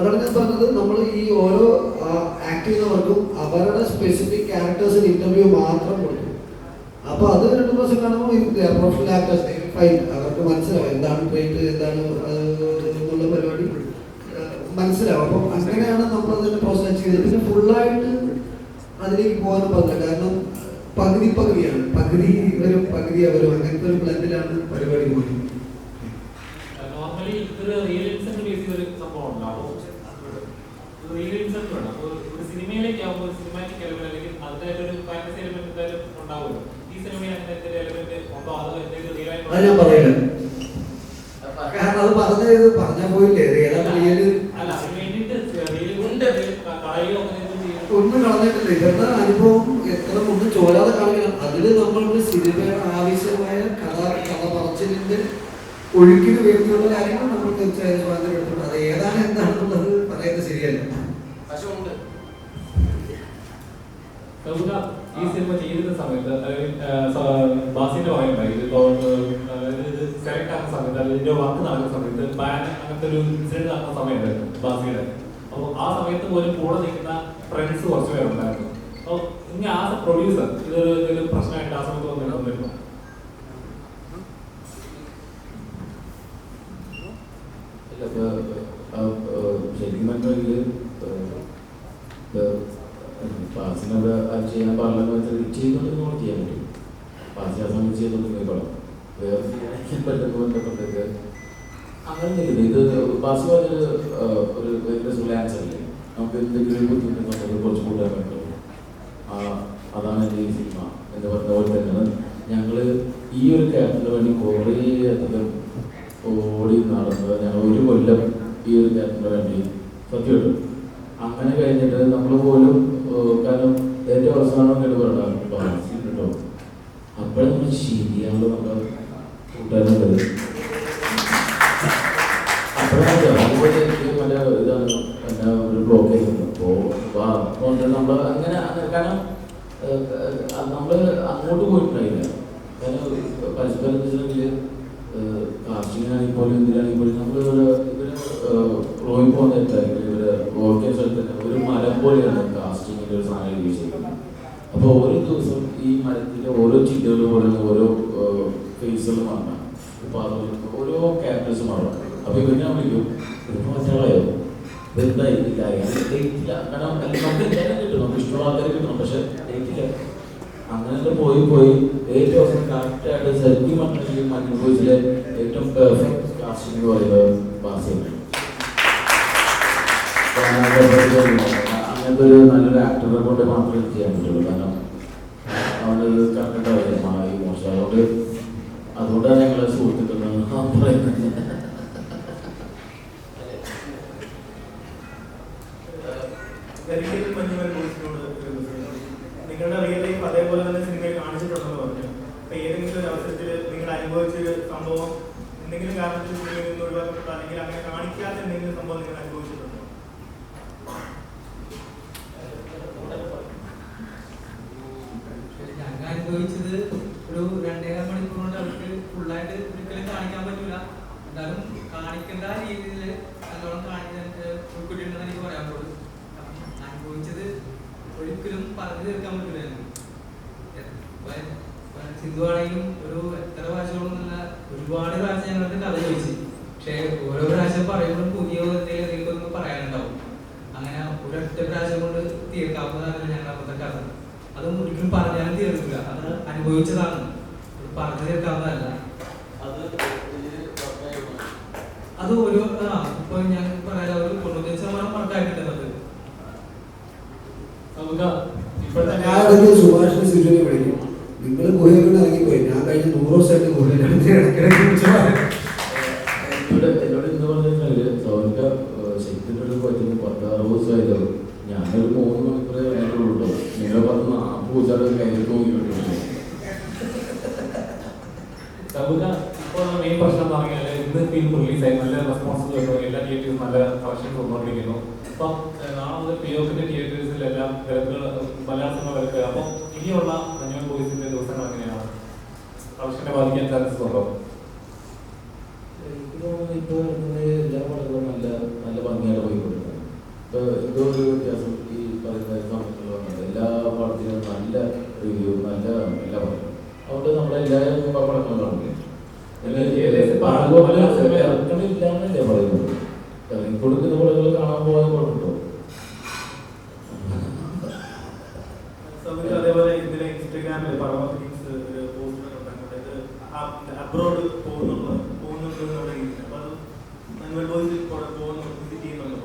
അതാണ് ഞാൻ പറഞ്ഞത്, നമ്മൾ ഈ ഓരോ ആക്ട് ചെയ്യുന്നവർക്കും അവരുടെ സ്പെസിഫിക് ക്യാരക്ടേഴ്സിന് ഇന്റർവ്യൂ മാത്രം കൊടുക്കും. അപ്പൊ അത് 2 ദിവസം കാണുമ്പോൾ പ്രൊഫഷണൽ ആക്ടേഴ്സ് ഫൈൻ, അവർക്ക് മനസ്സിലാവും എന്താണ് ട്രേറ്റ്, എന്താണ് എന്നുള്ള പരിപാടി മനസ്സിലാവും. അപ്പം അങ്ങനെയാണ് നമ്മൾ അതിന്റെ പ്രോസസ് ചെയ്തത്. പിന്നെ ഫുള്ളായിട്ട് അതിലേക്ക് പോകാനും പറ്റില്ല, കാരണം പകുതിയാണ്, പകുതി ഇവരും പകുതി അവരും, അങ്ങനത്തെ ഒരു ബ്ലെൻഡിലാണ് പരിപാടി പോയി. നോർമലി ഇതൊരു റിയൽ ഇൻസിഡന്റ് ബേസ് ചെയ്ത ഒരു സംഭവം ഉണ്ടാവും. റിയൽ ഇൻസിഡന്റ് വേണം. അപ്പോൾ ഒരു സിനിമയിലേക്ക് ആകുമ്പോൾ സിനിമാറ്റിക് എലമെന്റ് അല്ലെങ്കിൽ അതിനായിട്ടൊരു ഫാന്റസി എലമെന്റ് എന്തായാലും ഉണ്ടാവുമല്ലോ. ഈ സിനിമയിൽ അങ്ങനത്തെ എലമെന്റ് ഉണ്ടോ, അതോ എന്തെങ്കിലും റിയൽ ആയിട്ട്? അത് ഞാൻ പറയില്ല, കാരണം അത് പറഞ്ഞാൽ പോയില്ലേ അല്ല, അതിന് വേണ്ടിയിട്ട് ഒന്നും കളഞ്ഞിട്ടില്ല. ഇവരുടെ അനുഭവം എത്ര ഒന്നും ചോരാതെ കാണിക്കണം. അതില് നമ്മളുടെ സിനിമയുടെ ആവശ്യമായ കഥ പറച്ചിലിന്റെ ഒഴുക്കിന് വേണ്ടിയുള്ള കാര്യങ്ങൾ നമ്മൾ തീർച്ചയായും സ്വാതന്ത്ര്യം എടുത്തിട്ടുണ്ട്. അത് ഏതാണ് എന്താണെന്നുള്ളത് പറയുന്നത് ശരിയല്ല. ഈ സിനിമ ചെയ്യുന്ന സമയത്ത് ബാസിന്റെ പറയുണ്ടായി, ഇത് സെലക്ട് ആക്കുന്ന സമയത്ത് അല്ലെങ്കിൽ ഇതിന്റെ വർക്ക് നടക്കുന്ന സമയത്ത് ബാൻ അങ്ങനത്തെ ഒരു ഇൻസിഡന്റ് നടക്കുന്ന സമയമായിരുന്നു ബാസിയുടെ. അപ്പോൾ ആ സമയത്ത് പോലും കൂടെ നിൽക്കുന്ന ഫ്രണ്ട്സ് കുറച്ച് പേരുണ്ടായിരുന്നു. അപ്പോൾ ഇനി ആ പ്രൊഡ്യൂസർ ഇതൊരു പ്രശ്നമായിട്ട് ആ സമയത്ത് വന്നിരുന്നു. ശരിക്കും പറഞ്ഞാൽ പാസിനവിടെ അത് ചെയ്യാൻ പാടില്ലെന്ന് വെച്ചാൽ ചെയ്യുന്നുണ്ടെങ്കിൽ നമ്മൾ ചെയ്യാൻ പറ്റും. പാസ് ആ സമയം ചെയ്തുകൊണ്ടെങ്കിൽ പടം വേറെ ചെയ്യാൻ പറ്റുന്ന ബന്ധപ്പെട്ടൊക്കെ അങ്ങനെ ഇത് പാസ് പറഞ്ഞൊരു ഒരു ഭയങ്കര ആൻസർ അല്ലേ. നമുക്ക് എന്തെങ്കിലും ബുദ്ധിമുട്ടുണ്ടെങ്കിൽ കുറച്ച് കൂട്ടാൻ പറ്റുള്ളൂ. അതാണ് എൻ്റെ ഈ സിനിമ എന്ന് പറഞ്ഞ പോലെ തന്നെയാണ് ഞങ്ങൾ ഈ ഒരു ക്യാരക്ടറിന് വേണ്ടി കുറേ അധികം ഓടി നടന്നത്. ഞങ്ങൾ 1 കൊല്ലം ഈ ഒരു ക്യാരക്ടറിന് വേണ്ടി സത്യമുണ്ട്. അങ്ങനെ കഴിഞ്ഞിട്ട് നമ്മൾ പോലും കാരണം ഏറ്റവും അവസാനം കേട്ട് പറയണം കേട്ടോ, അപ്പോഴും നമ്മൾ ശരിയാണ് നമ്മുടെ കൂട്ടുകാരുള്ളത്. അപ്പോഴാണ് അതുപോലെ എനിക്ക് പല ഇതാണ് എന്നെ ഒരു ബ്ലോക്ക് ചെയ്യുന്നത്. അപ്പോൾ നമ്മൾ അങ്ങനെ കാരണം നമ്മൾ അങ്ങോട്ട് പോയിട്ടുണ്ടായില്ല. കാരണം പരസ്പരം വെച്ചിട്ടുണ്ടെങ്കിൽ കാസ്റ്റിങ്ങിനാണെങ്കിൽ പോലും എന്തിനാണെങ്കിൽ പോലും നമ്മൾ ഇവര് റോയിൽ പോകുന്ന തെറ്റായിരിക്കും. ഇവര് ഓർക്കിയ സ്ഥലത്ത് തന്നെ ഒരു മരം പോലെയാണ് കാസ്റ്റിങ്ങിൻ്റെ ഒരു സാധനം യൂസ് ചെയ്യുന്നത്. അപ്പോൾ ഓരോ ദിവസം ഈ മരത്തിൻ്റെ ഓരോ ചിന്തകൾ പോലെ ഓരോ ഫേസുകൾ മാറണം. ഇപ്പോൾ അതുപോലെ ഓരോ ക്യാരക്ടേഴ്സ് മാറണം. അപ്പോൾ ഇവരെ വിളിക്കും ഇതിപ്പോൾ മറ്റൊരാളായോ ഇതെന്തായിട്ടില്ല ഡേറ്റില്ല. കാരണം നമുക്ക് എല്ലാവരും കിട്ടണം, നമുക്ക് ഇഷ്ടമുള്ള ആൾക്കാരെ കിട്ടണം, പക്ഷെ ഡേറ്റില്ല. അങ്ങനെയൊക്കെ പോയി ഏറ്റവും അവസാനം കറക്റ്റായിട്ട് ശരിക്കും പറഞ്ഞിട്ടുണ്ടെങ്കിൽ മഞ്ഞ ബോയ്സിലെ ഏറ്റവും പെർഫെക്റ്റ് കാസ്റ്റിംഗ് എന്ന് പറയുന്നത് ബാസിയാണ്. അങ്ങനത്തെ ഒരു നല്ലൊരു ആക്ടറെ കൊണ്ട് മാത്രമേ ചെയ്യാൻ പറ്റുള്ളൂ. കാരണം അവനത് കറക്റ്റായിട്ട് ഈ മോശം. അതുകൊണ്ടാണ് ഞങ്ങളെ സുഹൃത്തുക്കൾ പറയുന്നത്. അനുഭവിച്ചത് ഒരു 2.5 മണിക്കൂർ കൊണ്ട് അവർക്ക് ഫുള്ളായിട്ട് ഒരിക്കലും കാണിക്കാൻ പറ്റില്ല. എന്തായാലും കാണിക്കേണ്ട രീതിയിൽ നല്ലോണം കാണിക്കാൻ ഉൾക്കൊണ്ടിട്ടുണ്ടെന്ന് എനിക്ക് പറയാൻ പോകുന്നത്. അനുഭവിച്ചത് ഒരിക്കലും പറഞ്ഞു തീർക്കാൻ പറ്റില്ല. സിന്ധു ആണെങ്കിലും ഒരു എത്ര പ്രാവശ്യങ്ങളും നല്ല ഒരുപാട് പ്രാവശ്യം ഞങ്ങളുടെ കഥ ചോദിച്ചു. പക്ഷേ ഓരോ പ്രാവശ്യം പറയുമ്പോഴും പുതിയ എന്തെങ്കിലും ഒന്ന് പറയാനുണ്ടാവും. അങ്ങനെ ഒരൊറ്റ പ്രാവശ്യം കൊണ്ട് തീർക്കാവുന്നതല്ല ഞങ്ങളുടെ അന്നത്തെ കഥ. അതും ഒരിക്കലും പറഞ്ഞാലും തീർക്കില്ല. അത് അനുഭവിച്ചതാണ്, പറഞ്ഞു തീർക്കാവുന്നതല്ല. അത് ഒരു ഇപ്പൊ ഞാൻ പറയാം, ഒരു 95% വർക്കായിട്ടുണ്ട്. ഞാൻ സുഭാഷിനെ സിജുവിനെ വിളിക്കും. നിങ്ങൾ ഗുഹയിൽ ഇറങ്ങിപ്പോയി, ഞാൻ കഴിഞ്ഞ 100 ദിവസമായിട്ട് ഗുഹയിലാണ് എന്നോട് ഇന്ന് പറഞ്ഞാല് സൗരിക ശരിക്കും പറ്റുന്ന 10-60 ദിവസമായിട്ട് ഞാനൊരു 3 മണിക്കൂർ ആയിട്ടുള്ളൂ. നിങ്ങളെ 40 ദിവസമായിട്ട് കയ്യിൽ നോക്കിയിട്ടുണ്ട്. ഇപ്പോൾ മെയിൻ പ്രശ്നം എന്ന് പറഞ്ഞാൽ ഇന്ന് ഫിലിം റിലീസായി നല്ല റെസ്പോൺസ് കിട്ടും, എല്ലാ തിയേറ്റേഴ്സും നല്ല കളക്ഷൻ വന്നുകൊണ്ടിരിക്കുന്നു. അപ്പം നാളെ മുതൽ പിയോക്കിന്റെ തിയേറ്റേഴ്സിലെല്ലാം വിലക്കുകൾ മലയാള സിനിമ വിലക്കുക. അപ്പം ഇനിയുള്ള മഞ്ഞുമൽ ബോയ്സിന്റെ ദിവസങ്ങൾ എങ്ങനെയാണ് കളക്ഷനെ ബാധിക്കാൻ ചാൻസസ് ഉണ്ടോ? എനിക്ക് തോന്നുന്നു ഇപ്പോൾ എല്ലാ പടങ്ങളും നല്ല നല്ല ഭംഗിയായിട്ട് പോയിക്കൊണ്ടിരിക്കുന്നത്. ഇപ്പോൾ എന്തോ ഒരു വ്യത്യാസം ഈ പറയുന്ന സമയത്തുള്ള എല്ലാ പടത്തിലും നല്ല റിവ്യൂ, നല്ല എല്ലാ പടങ്ങളും. അതുകൊണ്ട് നമ്മളെല്ലാവരും പടങ്ങളും കാണുന്നില്ല. ഇറക്കമില്ലാന്നല്ലേ പറയുന്നത്. ഇറങ്ങിക്കൊടുക്കുന്ന പടങ്ങൾ കാണാൻ പോകാൻ കുഴപ്പമുണ്ടോ? അതേപോലെ ഇതിലെ ഇൻസ്റ്റഗ്രാമിൽ അബ്രോഡ് പോകുന്നുണ്ട് എന്നുള്ള രീതിയിൽ അപ്പൊ അത് മഞ്ഞുമൽ ബോയ്സിൽ വിസിറ്റ് ചെയ്യുന്നുണ്ട്.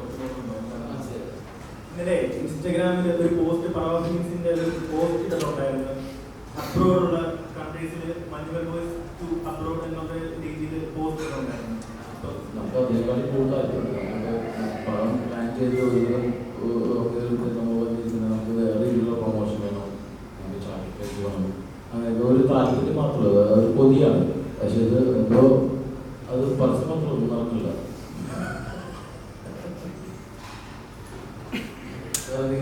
ഇന്നലെ ഇൻസ്റ്റഗ്രാമിൽ ഒരു പോസ്റ്റ് പർവ്വതീൻസിന്റെ ഒരു പോസ്റ്റ് ഇട്ടിട്ടുണ്ടായിരുന്നു. അബ്രോഡുള്ള കൺട്രീസിൽ മഞ്ഞുമൽ ബോയ്സ് ടു അബ്രോഡ് എന്നുള്ള രീതിയിൽ പോസ്റ്റ് ഇട്ടുണ്ടായിരുന്നു. നമുക്ക് അതിനേക്കാൾ കൂടുതൽ പടം പ്ലാൻ ചെയ്ത് നമുക്ക് വേറെ രീതിയിലുള്ള പ്രൊമോഷൻ വേണം, നമുക്ക് ചാനലിലേക്ക് വേണം, അങ്ങനെ ഒരു താല്പര്യം മാത്രമല്ല, ഒരു കൊതിയാണ്. പക്ഷെ ഇത് എന്തോ അത് പരസ്യം മാത്രമൊന്നും നടക്കില്ല. വേറെ